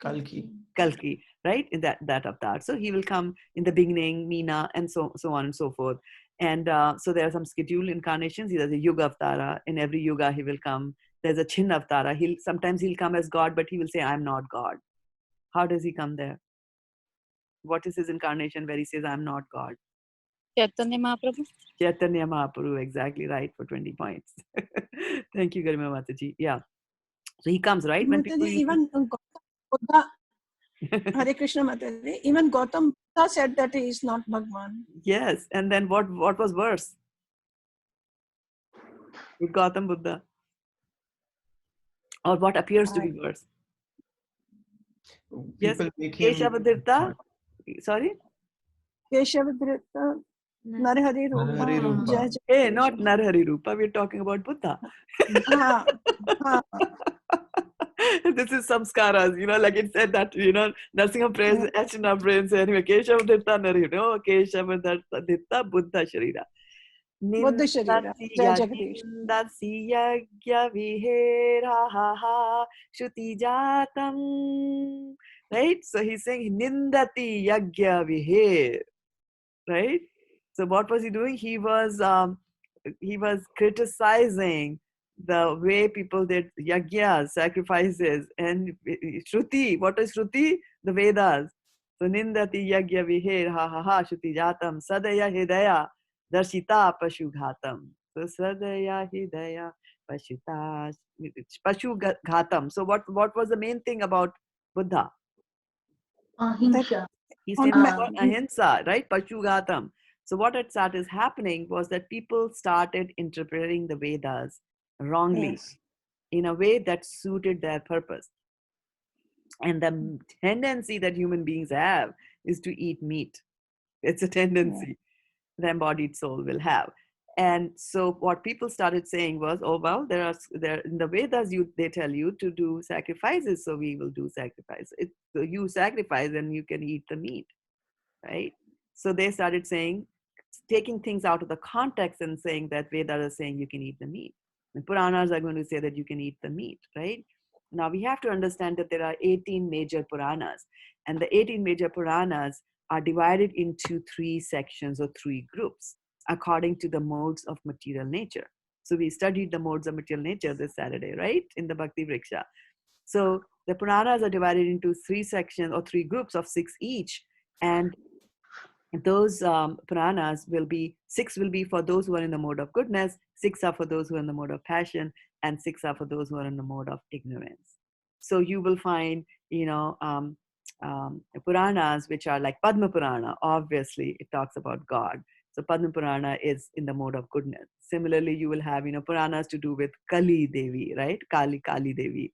Kalki, right? In that avatar. So he will come in the beginning, Meena, and so on and so forth. And so there are some scheduled incarnations. There's a Yuga Avatara. In every Yuga, he will come. There's a Chinna Avatara. Sometimes he'll come as God, but he will say, I'm not God. How does he come there? What is his incarnation where he says, I'm not God? Chaitanya Mahaprabhu. Chaitanya Mahaprabhu, exactly right, for 20 points. Thank you, Garima Mataji. Yeah. So he comes, right? When people even Buddha, Hare Krishna Mataji, even Gautam Buddha said that he is not Bhagwan. Yes, and then what was worse with Gautam Buddha? Or what appears to be worse? Yes, Keshavadritta. Sorry? Keshavadritta, Narhari Rupa. Hey, not Narhari Rupa. We're talking about Buddha. This is samskaras, like it said that, Narasimha prays, Achana prays, anyway, Keshavadritta Narhari, Keshavadritta Buddha Sharira. Buddha Sharira. Jai Jagadish. Nindasya Yagya Vihera ha ha Shruti Jatam. Right? So he's saying Nindati Yagya Viher. Right? So what was he doing? He was criticizing the way people did yagyas, sacrifices, and Shruti. What is Shruti? The Vedas. So Nindati Yagya Viher ha ha ha Shruti Jatam Sadaya Hidaya Darshita Pashu Ghatam. So Sadaya Hidaya Pashita Pashu Ghatam. So what was the main thing about Buddha? Ahimsa. He said ahimsa, right? Pashu Ghatam. So what had started happening was that people started interpreting the Vedas wrongly, in a way that suited their purpose. And the tendency that human beings have is to eat meat. It's a tendency the embodied soul will have. And so what people started saying was, oh, well, there in the Vedas, they tell you to do sacrifices, so we will do sacrifice. So you sacrifice and you can eat the meat, right? So they started saying, taking things out of the context and saying that Vedas are saying you can eat the meat. And Puranas are going to say that you can eat the meat, right? Now we have to understand that there are 18 major Puranas, and the 18 major Puranas are divided into 3 sections or 3 groups according to the modes of material nature. So we studied the modes of material nature this Saturday, right? In the Bhakti Vriksha. So the Puranas are divided into 3 sections or 3 groups of 6 each. And those Puranas will be, 6 will be for those who are in the mode of goodness, 6 are for those who are in the mode of passion, and 6 are for those who are in the mode of ignorance. So you will find, Puranas, which are like Padma Purana, obviously it talks about God. So Padma Purana is in the mode of goodness. Similarly, you will have, Puranas to do with Kali Devi, right? Kali Devi.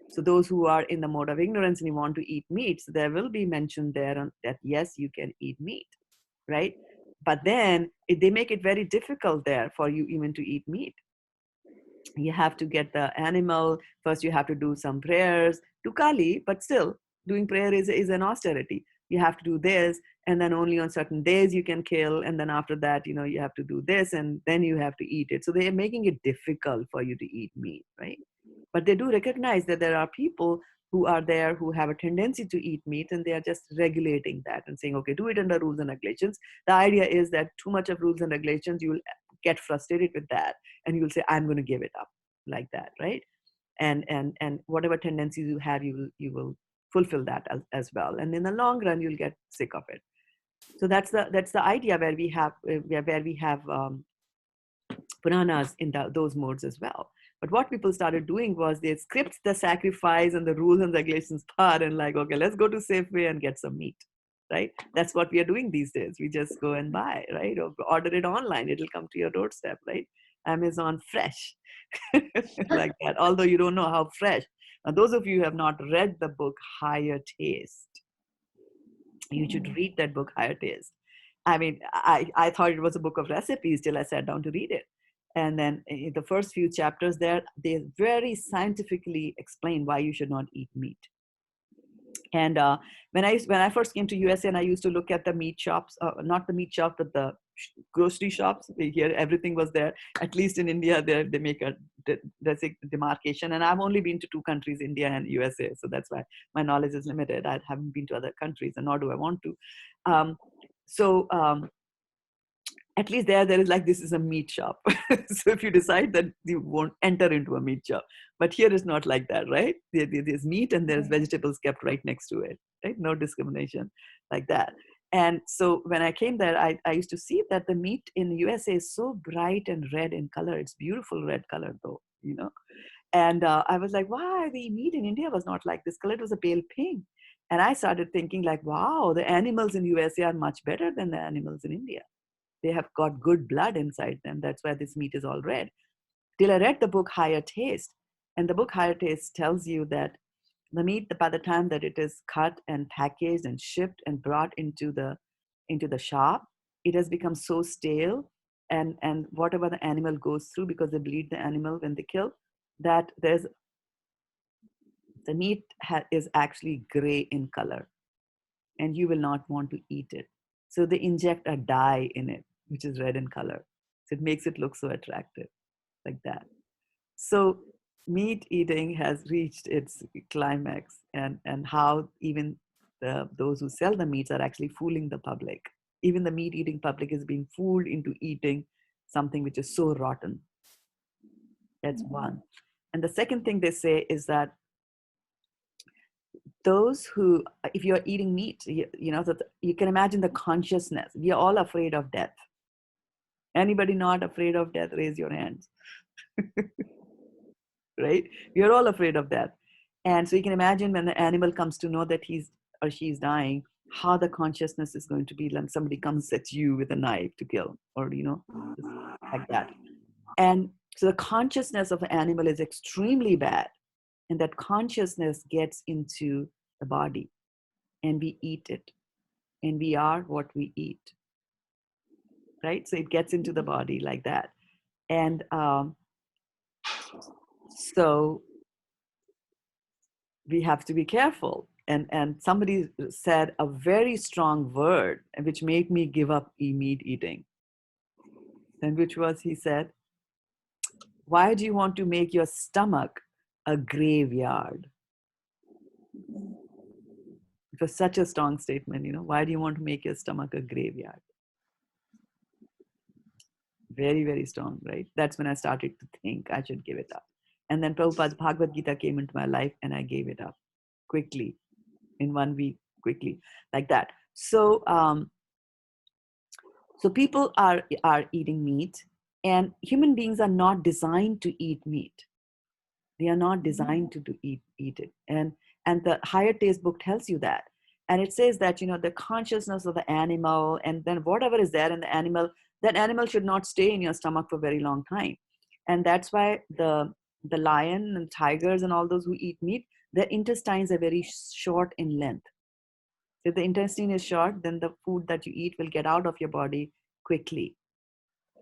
So those who are in the mode of ignorance and you want to eat meat, so there will be mentioned there that yes, you can eat meat, right? But then they make it very difficult there for you even to eat meat. You have to get the animal first. You have to do some prayers to Kali, but still doing prayer is an austerity. You have to do this, and then only on certain days you can kill, and then after that, you have to do this, and then you have to eat it. So they're making it difficult for you to eat meat, right? But they do recognize that there are people who are there who have a tendency to eat meat, and they are just regulating that and saying, okay, do it under rules and regulations. The idea is that too much of rules and regulations, you will get frustrated with that, and you will say, I'm going to give it up, like that, right? And whatever tendencies you have, you will fulfill that as well, and in the long run you'll get sick of it. So that's the idea, where we have Puranas in those modes as well. But what people started doing was they script the sacrifice and the rules and regulations part, and like, okay, let's go to Safeway and get some meat, right? That's what we are doing these days. We just go and buy, right? Or order it online. It'll come to your doorstep, right? Amazon Fresh, like that. Although you don't know how fresh. Now, those of you who have not read the book Higher Taste, you should read that book, Higher Taste. I mean, I thought it was a book of recipes till I sat down to read it. And then in the first few chapters there, they very scientifically explain why you should not eat meat. And when I first came to USA, and I used to look at the meat shops, not the meat shop, but the grocery shops. Here, everything was there. At least in India, they make a demarcation. And I've only been to 2 countries, India and USA. So that's why my knowledge is limited. I haven't been to other countries, and nor do I want to. At least there is like, this is a meat shop. So if you decide that you won't enter into a meat shop, but here it's not like that, right? There's meat and there's vegetables kept right next to it, right? No discrimination like that. And so when I came there, I used to see that the meat in the USA is so bright and red in color. It's beautiful red color though, And I was like, why the meat in India was not like this color? It was a pale pink. And I started thinking like, wow, the animals in USA are much better than the animals in India. They have got good blood inside them. That's why this meat is all red. Till I read the book Higher Taste. And the book Higher Taste tells you that the meat, by the time that it is cut and packaged and shipped and brought into the shop, it has become so stale. And whatever the animal goes through, because they bleed the animal when they kill, that the meat is actually gray in color. And you will not want to eat it. So they inject a dye in it, which is red in color. So it makes it look so attractive, like that. So meat eating has reached its climax, and how even those who sell the meats are actually fooling the public. Even the meat eating public is being fooled into eating something which is so rotten. That's one. And the second thing they say is that those who, if you're eating meat, you can imagine the consciousness. We are all afraid of death. Anybody not afraid of death? Raise your hands. Right? We are all afraid of death. And so you can imagine when the animal comes to know that he's or she's dying, how the consciousness is going to be when somebody comes at you with a knife to kill, or, like that. And so the consciousness of the animal is extremely bad. And that consciousness gets into the body, and we eat it. And we are what we eat. Right? So it gets into the body like that. And so we have to be careful. And somebody said a very strong word, which made me give up meat eating. And which was, he said, why do you want to make your stomach a graveyard? It was such a strong statement, why do you want to make your stomach a graveyard? Very, very strong, right? That's when I started to think I should give it up. And then Prabhupada's Bhagavad Gita came into my life, and I gave it up quickly, in 1 week, quickly, like that. So, so people are eating meat, and human beings are not designed to eat meat. They are not designed to eat it. And the Higher Taste book tells you that. And it says that, the consciousness of the animal, and then whatever is there in the animal, that animal should not stay in your stomach for a very long time. And that's why the lion and tigers and all those who eat meat, their intestines are very short in length. If the intestine is short, then the food that you eat will get out of your body quickly.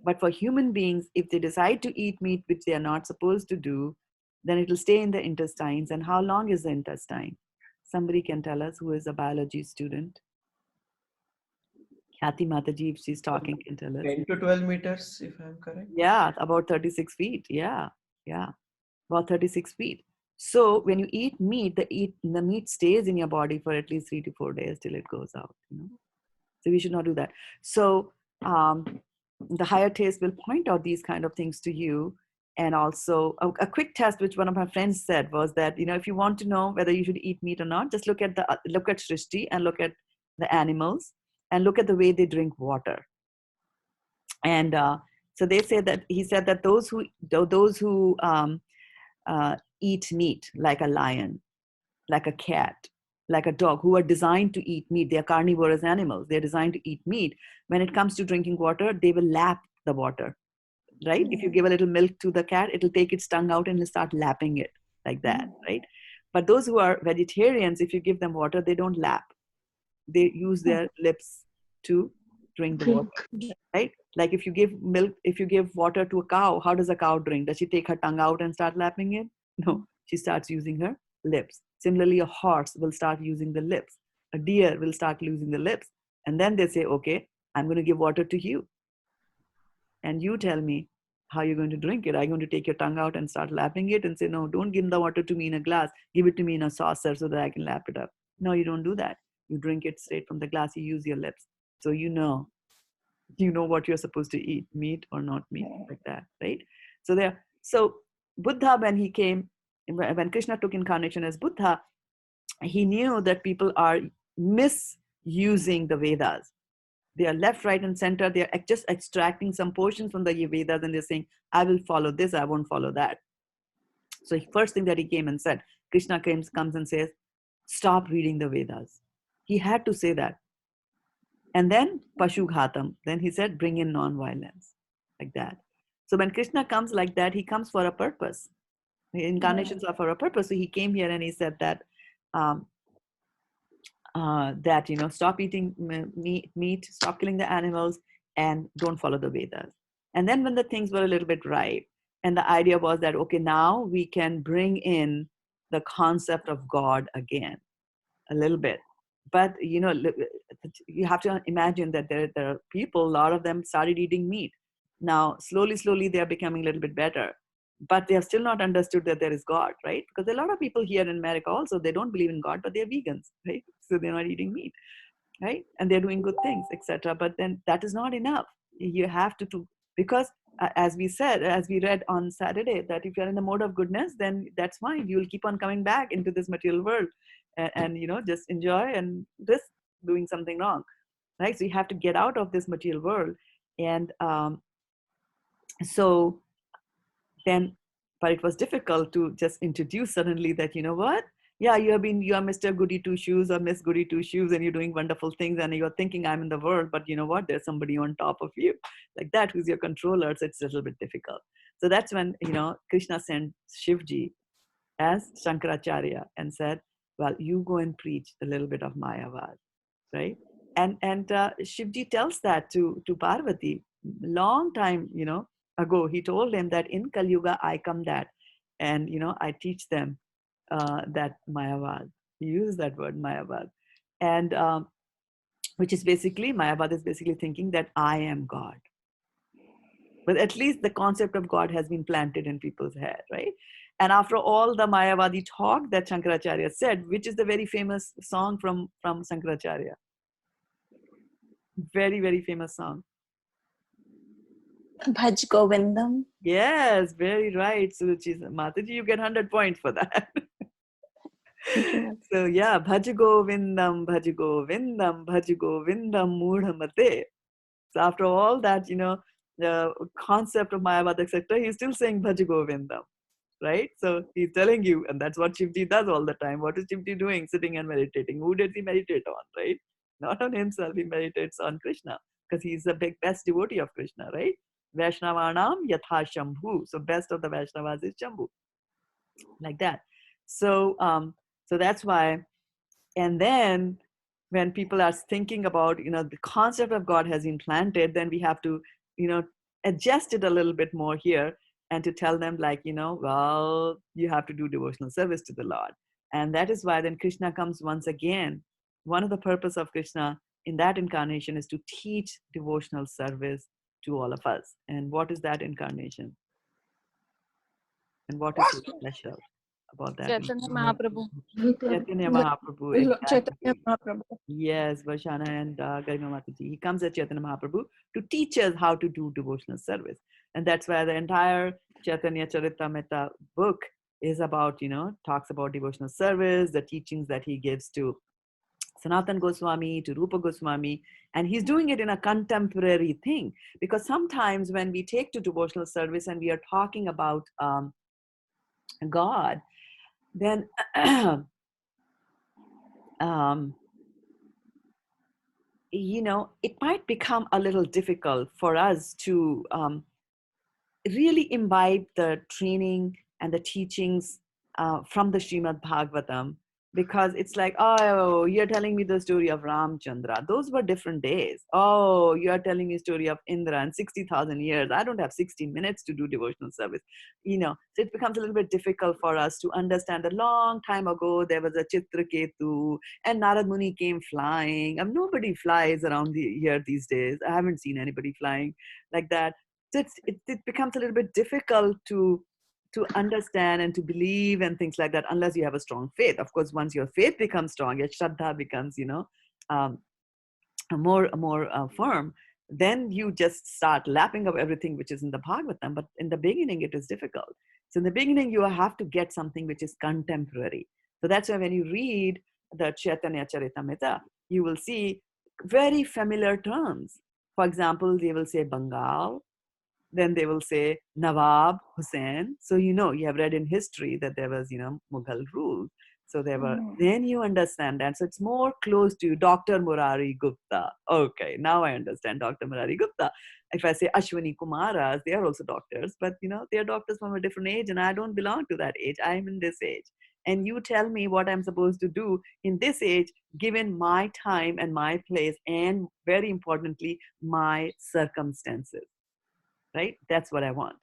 But for human beings, if they decide to eat meat, which they are not supposed to do, then it will stay in the intestines. And how long is the intestine? Somebody can tell us, who is a biology student. Kathy Mataji, if she's talking, can tell us. 10 to 12 meters, if I'm correct. Yeah, about 36 feet. Yeah, about 36 feet. So when you eat meat, the meat stays in your body for at least 3 to 4 days till it goes out. So we should not do that. So the higher taste will point out these kind of things to you. And also a quick test, which one of my friends said, was that, if you want to know whether you should eat meat or not, just look at Srishti and look at the animals and look at the way they drink water. And so they say that he said that those who eat meat, like a lion, like a cat, like a dog, who are designed to eat meat, they are carnivorous animals, they're designed to eat meat. When it comes to drinking water, they will lap the water, right? If you give a little milk to the cat, it'll take its tongue out and it'll start lapping it like that, right? But those who are vegetarians, if you give them water, they don't lap. They use their lips to drink the water, right? Like if you give water to a cow, how does a cow drink? Does she take her tongue out and start lapping it? No, she starts using her lips. Similarly, a horse will start using the lips. A deer will start using the lips. And then they say, okay, I'm going to give water to you. And you tell me how you're going to drink it. Are you going to take your tongue out and start lapping it and say, no, don't give the water to me in a glass. Give it to me in a saucer so that I can lap it up. No, you don't do that. You drink it straight from the glass. You use your lips. So you know what you're supposed to eat, meat or not meat, like that, right? So Buddha, when Krishna took incarnation as Buddha, he knew that people are misusing the Vedas. They are left, right, and center. They are just extracting some portions from the Vedas and they're saying, I will follow this, I won't follow that. So first thing that he came and said, Krishna comes and says, stop reading the Vedas. He had to say that. And then Pashughatam, then he said, bring in non-violence, like that. So when Krishna comes like that, he comes for a purpose. Incarnations are for a purpose. So he came here and he said that, stop eating meat, stop killing the animals, and don't follow the Vedas. And then when the things were a little bit ripe, and the idea was that, okay, now we can bring in the concept of God again, a little bit. But, you have to imagine that there are people, a lot of them started eating meat. Now, slowly, they are becoming a little bit better. But they have still not understood that there is God, right? Because there are a lot of people here in America also, they don't believe in God, but they're vegans, right? So they're not eating meat, right? And they're doing good things, etc. But then that is not enough. You have to because as we read on Saturday, that if you're in the mode of goodness, then that's fine. You'll keep on coming back into this material world and just enjoy and risk doing something wrong, right? So you have to get out of this material world. And but it was difficult to just introduce suddenly that, you are Mr. Goody Two Shoes or Miss Goody Two Shoes and you're doing wonderful things and you're thinking I'm in the world, but you know what, there's somebody on top of you like that who's your controller. So it's a little bit difficult. So that's when, Krishna sent Shivji as Shankaracharya and said, well, you go and preach a little bit of Mayavad, right? And Shivji tells that to Parvati long time, ago. He told him that in Kali Yuga I come that, and I teach them that Mayavad. He uses that word Mayavad, and which is basically, Mayavad is basically thinking that I am God. But at least the concept of God has been planted in people's head, right? And after all the Mayavadi talk that Shankaracharya said, which is the very famous song from Shankaracharya, very, very famous song. Bhaj Govindam. Yes, very right, Suruchi Mataji. You get 100 points for that. So yeah, Bhaj Govindam, Bhaj Govindam, Bhaj Govindam, Mudhamate. So after all that, the concept of Mayavad, etc., he's still saying Bhaj Govindam, right? So he's telling you, and that's what Shivji does all the time. What is Shivji doing? Sitting and meditating. Who does he meditate on, right? Not on himself, he meditates on Krishna, because he's the best devotee of Krishna, right? Vaishnavanam yatha Shambhu. So best of the Vaishnavas is Shambhu. Like that. So so that's why. And then when people are thinking about, the concept of God has been planted, then we have to, adjust it a little bit more here, and to tell them like, well, you have to do devotional service to the Lord. And that is why then Krishna comes once again. One of the purpose of Krishna in that incarnation is to teach devotional service to all of us. And what is that incarnation? And what is so special about that? Chaitanya Mahaprabhu. Chaitanya Mahaprabhu, Lord Chaitanya exactly. Mahaprabhu. Yes, Varshana and Garima Mataji. He comes as Chaitanya Mahaprabhu to teach us how to do devotional service. And that's why the entire Chaitanya Charitamrita book is about, talks about devotional service, the teachings that he gives to Sanatan Goswami, to Rupa Goswami, and he's doing it in a contemporary thing. Because sometimes when we take to devotional service and we are talking about God, then it might become a little difficult for us to really imbibe the training and the teachings from the Srimad Bhagavatam, because it's like, oh, you're telling me the story of Ramchandra. Those were different days. Oh, you're telling me the story of Indra and 60,000 years. I don't have 60 minutes to do devotional service. So it becomes a little bit difficult for us to understand. A long time ago, there was a Chitraketu and Narad Muni came flying. Nobody flies around here these days. I haven't seen anybody flying like that. So it becomes a little bit difficult to understand and to believe and things like that, unless you have a strong faith. Of course, once your faith becomes strong, your Shraddha becomes, more firm, then you just start lapping up everything which is in the Bhagavatam. But in the beginning, it is difficult. So in the beginning, you have to get something which is contemporary. So that's why when you read the Chaitanya Charitamrita, you will see very familiar terms. For example, they will say Bengal, then they will say Nawab Hussain. So you have read in history that there was, Mughal rule. So there were, then you understand that. So it's more close to Dr. Murari Gupta. Okay, now I understand Dr. Murari Gupta. If I say Ashwini Kumaras, they are also doctors, but they are doctors from a different age, and I don't belong to that age. I'm in this age. And you tell me what I'm supposed to do in this age, given my time and my place, and very importantly, my circumstances. Right? That's what I want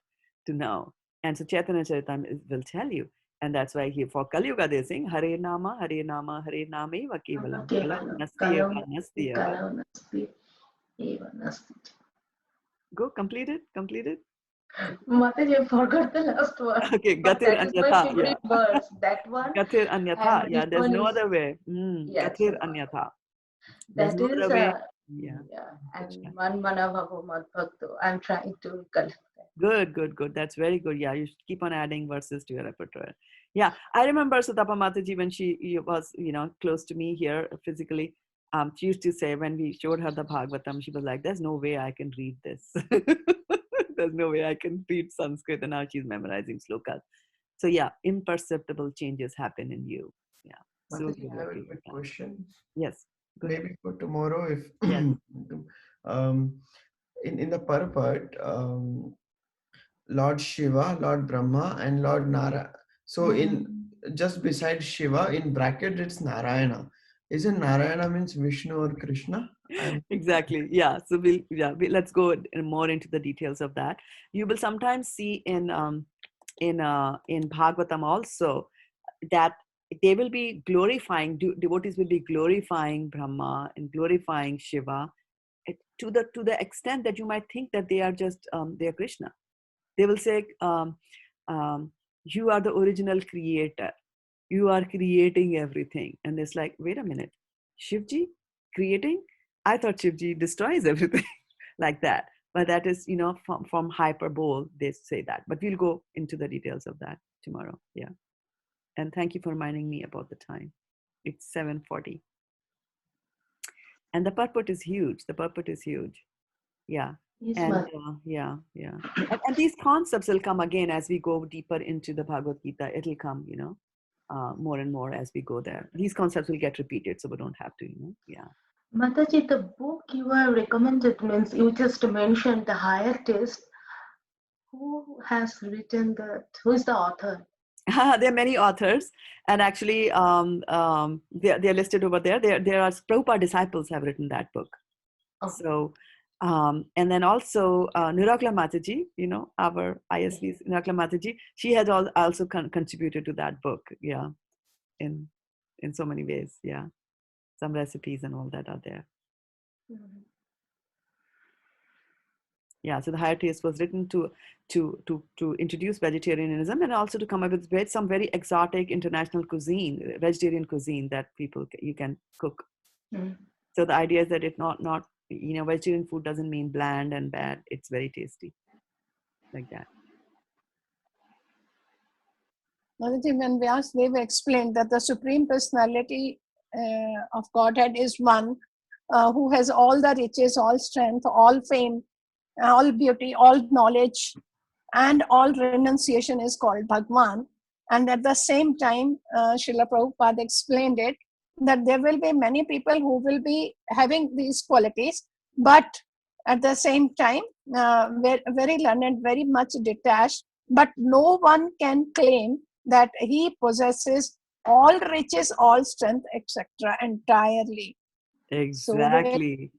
to know. And so Chaitanya Charitamrita will tell you. And that's why here for Kali Yuga they sing Hare Nama, Hare Nama, Hare Nama Eva Kevalam. Kalau Nasti Eva Nasti Eva. Go, complete it. Mataji, I forgot the last one. Okay, But Gatir that is my Anyatha. favorite verse. That one. Gatir Anyatha. And Yeah, this there's one no is- other way. Yes. Gatir Anyatha. There's That no is, other way. Yeah. and Man Mana Bhavo Mad Bhakto. I'm trying to collect that. Good. That's very good. Yeah, you should keep on adding verses to your repertoire. Yeah, I remember Sutapa Mataji when she was, close to me here physically. She used to say when we showed her the Bhagavatam, she was like, "There's no way I can read this. There's no way I can read Sanskrit." And now she's memorizing slokas. So yeah, imperceptible changes happen in you. Yeah. So Mataji, I have a quick question. Yes. Go ahead. Maybe for tomorrow, if Yes. in the purport, Lord Shiva, Lord Brahma, and Lord Nara. So in just beside Shiva, in bracket, it's Narayana. Isn't Narayana means Vishnu or Krishna? Exactly. Yeah. So let's go more into the details of that. You will sometimes see in Bhagavatam also that they will be glorifying, devotees will be glorifying Brahma and glorifying Shiva to the extent that you might think that they are just they are Krishna. They will say, you are the original creator. You are creating everything. And it's like, wait a minute, Shivji creating? I thought Shivji destroys everything like that. But that is, from hyperbole, they say that. But we'll go into the details of that tomorrow. Yeah. And thank you for reminding me about the time. It's 7:40. And the purport is huge. Yeah. Yes, And ma'am. yeah. And these concepts will come again as we go deeper into the Bhagavad Gita. It'll come, more and more as we go there. These concepts will get repeated, so we don't have to, yeah. Mataji, the book you have recommended means you just mentioned the higher taste. Who has written that? Who is the author? There are many authors, and actually, they're listed over there. There are Prabhupada disciples have written that book. Oh. So, and then also Nirakla Mataji, our ISV's Nirakla Mataji, she has also contributed to that book. Yeah, in so many ways. Yeah, some recipes and all that are there. Yeah, so the Higher Taste was written to introduce vegetarianism and also to come up with some very exotic international cuisine, vegetarian cuisine that you can cook. Mm. So the idea is that it not vegetarian food doesn't mean bland and bad. It's very tasty, like that. Mataji, when Vyasadeva explained that the Supreme Personality of Godhead is one who has all the riches, all strength, all fame, all beauty, all knowledge, and all renunciation is called Bhagwan. And at the same time, Srila Prabhupada explained it, that there will be many people who will be having these qualities, but at the same time, very learned, very much detached, but no one can claim that he possesses all riches, all strength, etc. entirely. Exactly.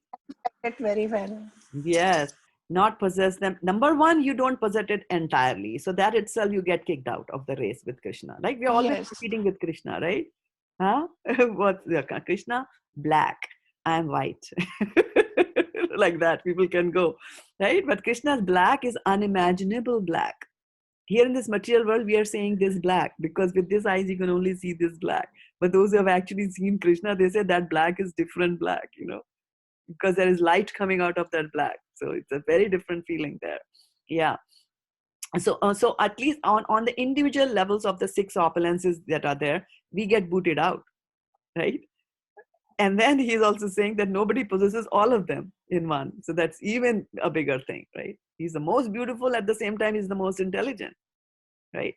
So very well. Yes. Not possess them. Number one, you don't possess it entirely. So that itself, you get kicked out of the race with Krishna. Like we're always Yes. competing with Krishna, right? Huh? What's Krishna? Black. I'm white. Like that, people can go, right? But Krishna's black is unimaginable black. Here in this material world, we are saying this black because with this eyes, you can only see this black. But those who have actually seen Krishna, they say that black is different black, because there is light coming out of that black. So it's a very different feeling there. Yeah. So at least on the individual levels of the 6 opulences that are there, we get booted out, right? And then he's also saying that nobody possesses all of them in one. So that's even a bigger thing, right? He's the most beautiful, at the same time he's the most intelligent, right?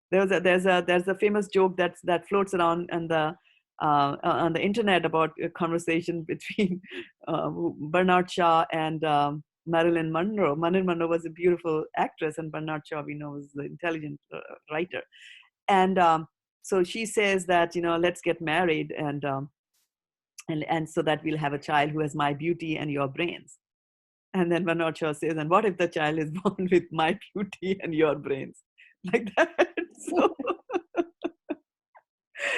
There's a famous joke that floats around on the internet about a conversation between Bernard Shaw and Marilyn Monroe. Marilyn Monroe was a beautiful actress, and Bernard Shaw, we know, was the intelligent writer. And so she says that, let's get married, and so that we'll have a child who has my beauty and your brains. And then Bernard Shaw says, and what if the child is born with my beauty and your brains? Like that. So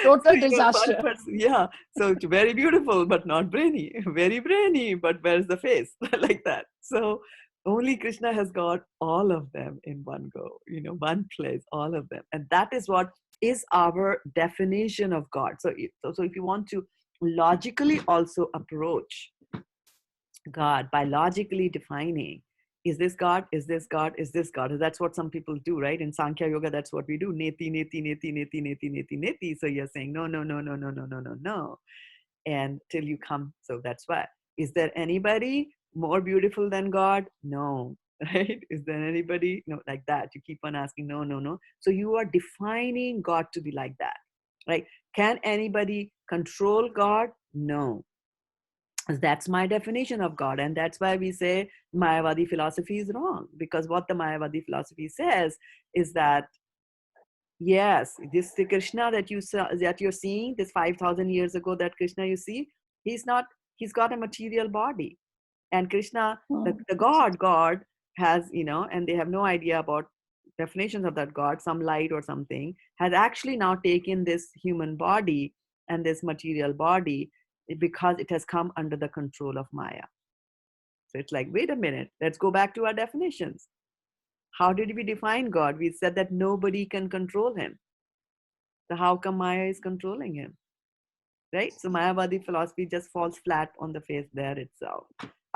total disaster. Yeah. So it's very beautiful, but not brainy. Very brainy, but where's the face? Like that. So only Krishna has got all of them in one go, one place, all of them. And that is what is our definition of God. So if you want to logically also approach God by logically defining, is this God? Is this God? Is this God? That's what some people do, right? In Sankhya Yoga, that's what we do. Neti, neti, neti, neti, neti, neti, neti. So you're saying, no, no, no, no, no, no, no, no, no. And till you come. So that's why. Is there anybody more beautiful than God? No. Right? Is there anybody? No, like that. You keep on asking, no, no, no. So you are defining God to be like that, right? Can anybody control God? No. That's my definition of God. And that's why we say Mayavadi philosophy is wrong. Because what the Mayavadi philosophy says is that, yes, this the Krishna that you're seeing, this 5,000 years ago, that Krishna you see, he's got a material body. And Krishna, the God has, and they have no idea about definitions of that God, some light or something, has actually now taken this human body and this material body because it has come under the control of Maya. So it's like, wait a minute, let's go back to our definitions. How did we define God? We said that nobody can control him. So how come Maya is controlling him? Right? So Mayavadi philosophy just falls flat on the face there itself.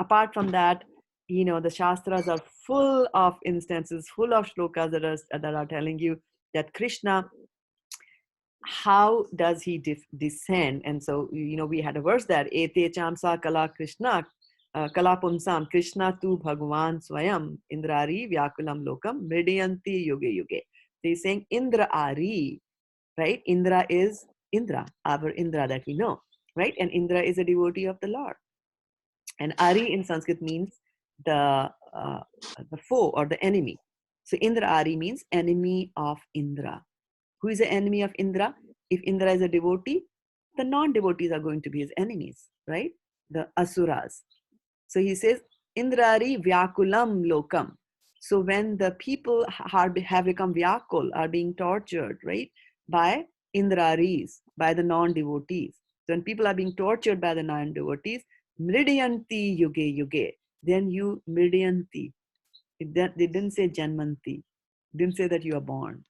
Apart from that, the Shastras are full of instances, full of shlokas that are telling you that Krishna, how does he descend? And so, we had a verse there, Ete chamsa kala Krishna, kala punsam Krishna tu Bhagwan swayam, Indrari vyakulam lokam, mridayanti yuge yuge. So he's saying Indra Ari, right? Indra is Indra, our Indra that we know, right? And Indra is a devotee of the Lord. And Ari in Sanskrit means the foe or the enemy. So Indra Ari means enemy of Indra. Who is the enemy of Indra? If Indra is a devotee, the non-devotees are going to be his enemies, right? The asuras. So he says, Indrari vyakulam lokam. So when the people have become vyakul, are being tortured, right, by Indraris, by the non-devotees. So when people are being tortured by the non-devotees, mridyanti yuge yuge, then you mridyanti. They didn't say janmanti. Didn't say that you are born,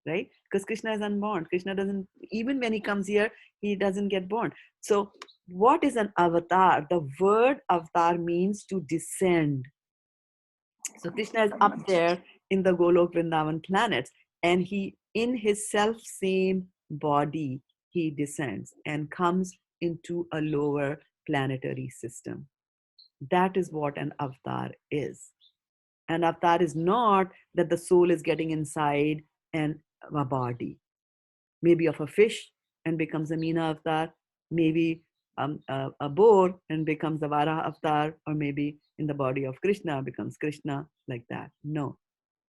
right? Because Krishna is unborn. Krishna doesn't, even when he comes here, he doesn't get born. So what is an avatar? The word avatar means to descend. So Krishna is up there in the Golok Vrindavan planets, and he, in his self-same body, he descends and comes into a lower planetary system. That is what an avatar is. An avatar is not that the soul is getting inside a body, maybe of a fish and becomes a Meena avatar, maybe a boar and becomes a Varaha avatar, or maybe in the body of Krishna becomes Krishna, like that. No.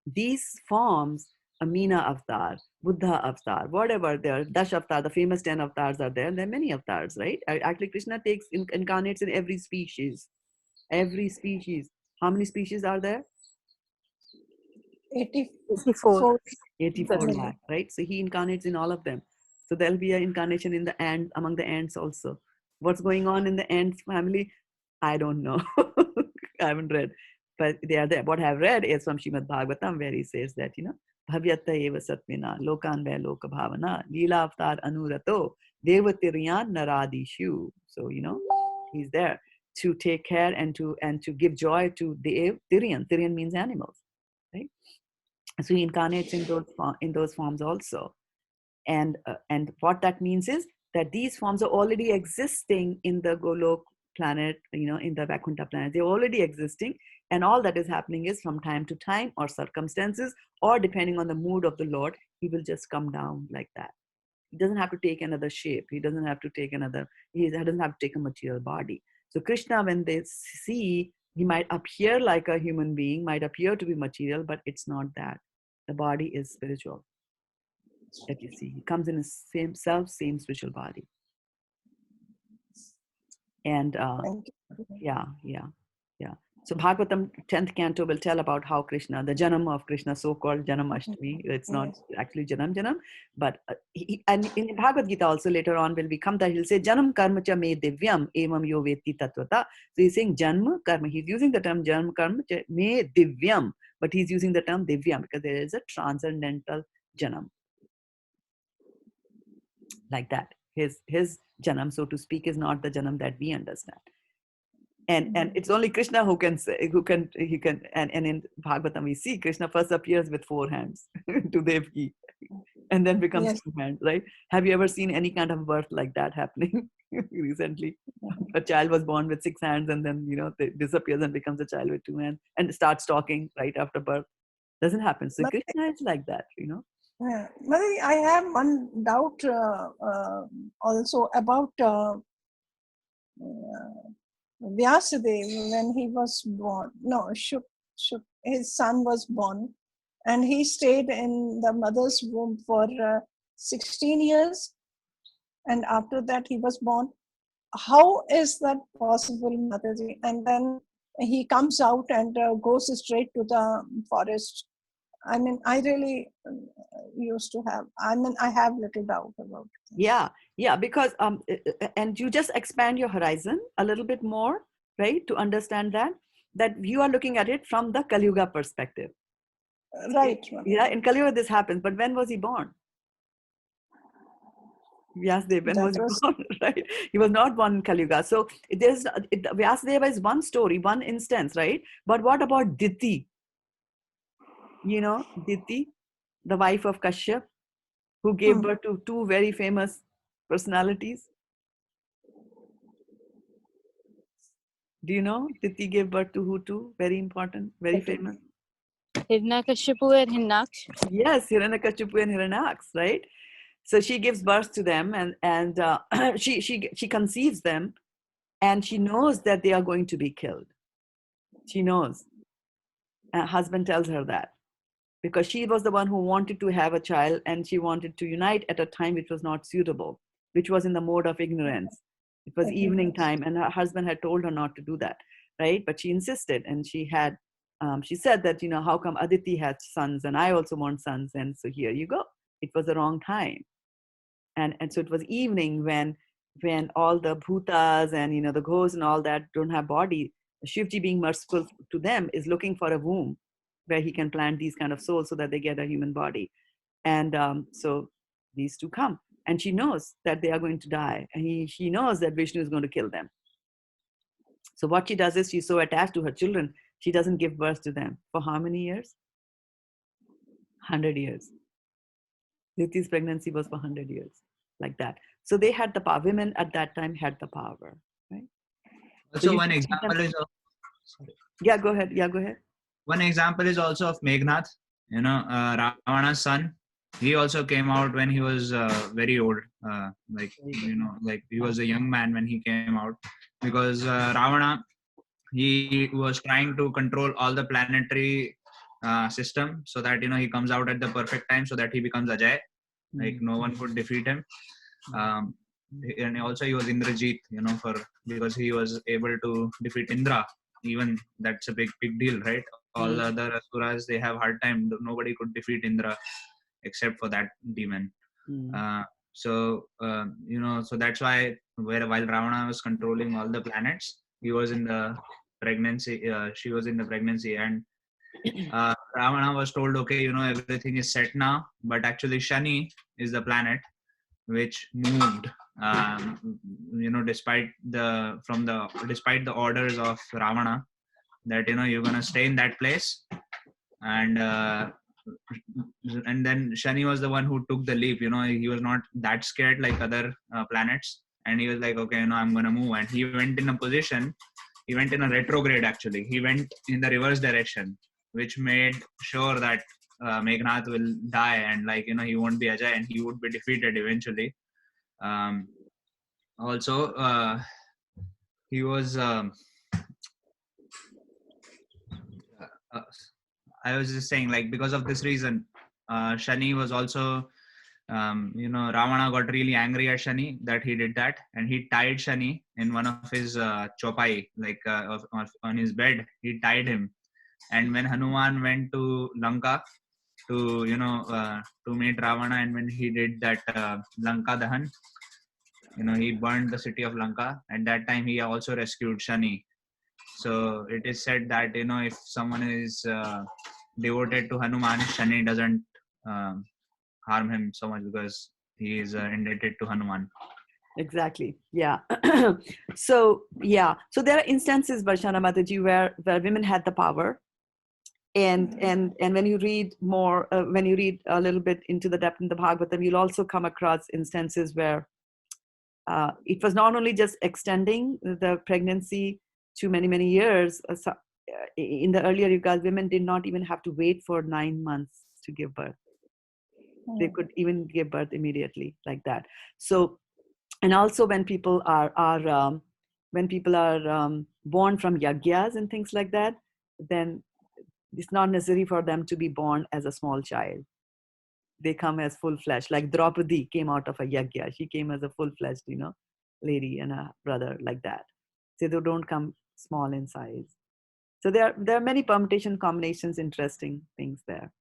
These forms, a Meena avatar, Buddha avatar, whatever, there are Dash avatar, the famous 10 avatars are there. There are many avatars, right? Actually, Krishna incarnates in every species. Every species. How many species are there? 84. 84 lakh, right? So he incarnates in all of them. So there'll be an incarnation in the ant, among the ants also. What's going on in the ants family? I don't know. I haven't read. But they are there. What I've read is from Srimad Bhagavatam, where he says that, Bhavyata eva satmina, lokan ve loka bhavana, lila avatar anurato, devatiryan naradishu. So, he's there to take care and to give joy to the Tiriyan. Tiriyan means animals, right? So he incarnates in those forms also, and what that means is that these forms are already existing in the Golok planet, in the Vaikuntha planet. They're already existing, and all that is happening is from time to time, or circumstances, or depending on the mood of the Lord, he will just come down like that. He doesn't have to take another shape. He doesn't have to take he doesn't have to take a material body. So Krishna, when they see, he might appear like a human being, might appear to be material, but it's not that. The body is spiritual. That you see, he comes in his same spiritual body. And yeah. So Bhagavatam 10th canto will tell about how Krishna, the Janam of Krishna, so-called Janamashtami, it's not actually Janam, but and in Bhagavad Gita also later on will become that he'll say Janam karma cha me divyam evam yo veti tatvata. So he's saying Janma karma. He's using the term Janam karma cha me divyam, but he's using the term divyam because there is a transcendental Janam. Like that. His Janam, so to speak, is not the Janam that we understand. And it's only Krishna who can, and in Bhagavatam we see Krishna first appears with 4 hands to Devaki and then becomes 2 hands, right? Have you ever seen any kind of birth like that happening recently? A child was born with 6 hands and then, disappears and becomes a child with 2 hands and starts talking right after birth. Doesn't happen. So Krishna is like that, Mother, I have one doubt also about Vyasadeva when he was born. No, his son was born, and he stayed in the mother's womb for 16 years, and after that he was born. How is that possible, Mataji? And then he comes out and goes straight to the forest. I mean, I really used to have, I have little doubt about it. Yeah, because, and you just expand your horizon a little bit more, right? To understand that you are looking at it from the Kali Yuga perspective. Right. Yeah, in Kali Yuga this happens, but when was he born? Vyasadeva, when was he born, right? He was not born in Kali Yuga. So Vyasadeva is one story, one instance, right? But what about Diti? Diti, the wife of Kashyap, who gave birth to 2 very famous personalities. Do you know? Diti gave birth to who too? Very important, very famous. Hiranyakashipu and Hiranyaksh. Yes, Hiranyakashipu and Hiranyaksh, right? So she gives birth to them, and she conceives them, and she knows that they are going to be killed. She knows. Her husband tells her that. because she was the one who wanted to have a child, and she wanted to unite at a time which was not suitable, which was in the mode of ignorance. It was evening time, and her husband had told her not to do that, right? But she insisted, and she said that, how come Aditi had sons and I also want sons, and so here you go. It was the wrong time, and so it was evening when all the bhutas and the ghosts and all that don't have body. Shivji, being merciful to them, is looking for a womb where he can plant these kind of souls so that they get a human body. And so these two come, and she knows that they are going to die, and she knows that Vishnu is going to kill them. So what she does is, she's so attached to her children, she doesn't give birth to them for how many years? 100 years. Aditi's pregnancy was for 100 years, like that. So they had the power. Women at that time had the power, right? Also, So one example is of, yeah, go ahead. one example is also of Meghnath. Ravana's son. He also came out when he was very old. Like he was a young man when he came out, because Ravana, he was trying to control all the planetary system, so that he comes out at the perfect time, so that he becomes Ajay. Like no one could defeat him. And also he was Indrajit, because he was able to defeat Indra. Even that's a big deal, right? All the other asuras, they have hard time. Nobody could defeat Indra except for that demon. So that's why while Ravana was controlling all the planets, he was in the pregnancy. She was in the pregnancy, and Ravana was told, okay, everything is set now, but actually Shani is the planet which moved, despite the orders of Ravana, that you're gonna stay in that place, and then Shani was the one who took the leap. He was not that scared like other planets, and he was like, okay, I'm gonna move, and he went in a position. He went in a retrograde. Actually, he went in the reverse direction, which made sure that Meghnath will die, and he won't be Ajay, and he would be defeated eventually. Also, he was. I was just saying, like, because of this reason, Shani was also, Ravana got really angry at Shani that he did that, and he tied Shani in one of his chopai, like on his bed. He tied him, and when Hanuman went to Lanka to meet Ravana, and when he did that Lanka Dahan, he burned the city of Lanka. At that time, he also rescued Shani. So it is said that if someone is devoted to Hanuman, Shani doesn't harm him so much, because he is indebted to Hanuman. Exactly. Yeah. So there are instances, Varshana Mataji, where women had the power, and when you read more, when you read a little bit into the depth in the Bhagavatam, you'll also come across instances where it was not only just extending the pregnancy to many years. In the earlier Yugas, women did not even have to wait for 9 months to give birth. They could even give birth immediately, like that. So, and also when people are born from yagyas and things like that, then it's not necessary for them to be born as a small child. They come as full flesh. Like Draupadi came out of a yagya. She came as a full-fledged, lady and a brother, like that. So they don't come small in size. So there are many permutation combinations, interesting things there.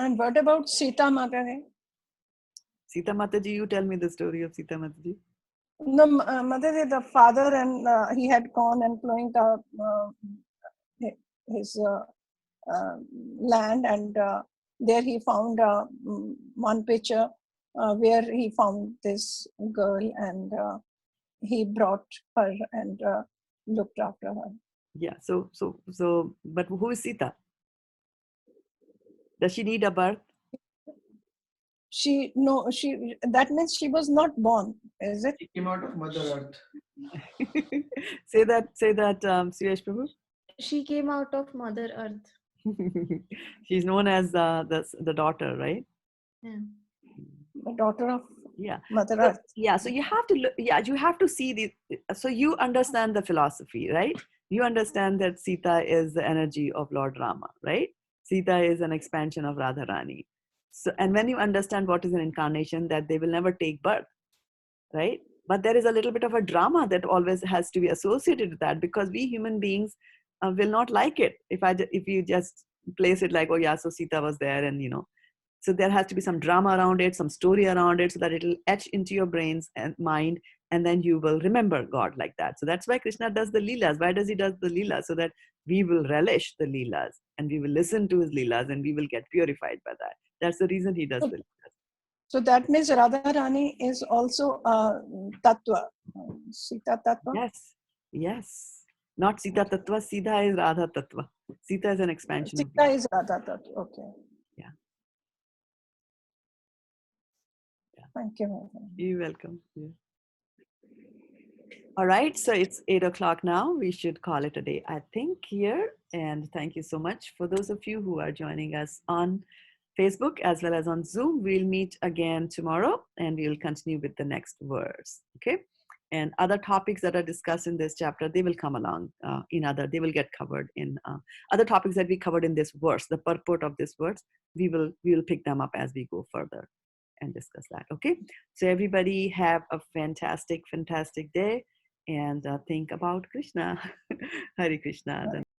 And what about Sita Mataji? Sita Mataji, you tell me the story of Sita Mataji. No, Mataji, the father, and he had gone and plowing his land, and there he found one picture where he found this girl, and he brought her and looked after her. Yeah. So, but who is Sita? Does she need a birth? That means she was not born, is it? She came out of Mother Earth. Say that, Suyash Prabhu. She came out of Mother Earth. She's known as the daughter, right? Yeah. The daughter of Mother So, Earth. yeah. So you have to look. Yeah, you have to see the. So you understand the philosophy, right? You understand that Sita is the energy of Lord Rama, right? Sita is an expansion of Radharani. So, and when you understand what is an incarnation, that they will never take birth, right? But there is a little bit of a drama that always has to be associated with that, because we human beings will not like it if you just place it like, oh yeah, so Sita was there, and so there has to be some drama around it, some story around it, so that it will etch into your brains and mind, and then you will remember God like that. So that's why Krishna does the Leelas. Why does he does the Leelas? So that we will relish the Leelas, and we will listen to his Leelas, and we will get purified by that. That's the reason he does the Leelas. So that means Radharani is also Tattva, Sita Tattva? Yes. Not Sita Tattva, Sita is Radha Tattva. Sita is an expansion of Sita is Radha Tattva, okay. Yeah. Thank you. You're welcome. Yeah. All right, so it's 8 o'clock now. We should call it a day, I think, here. And thank you so much for those of you who are joining us on Facebook as well as on Zoom. We'll meet again tomorrow, and we'll continue with the next verse. Okay. And other topics that are discussed in this chapter, they will come along they will get covered in other topics that we covered in this verse, the purport of this verse. We will pick them up as we go further and discuss that. Okay. So everybody have a fantastic, fantastic day, and think about Krishna. Hare Krishna.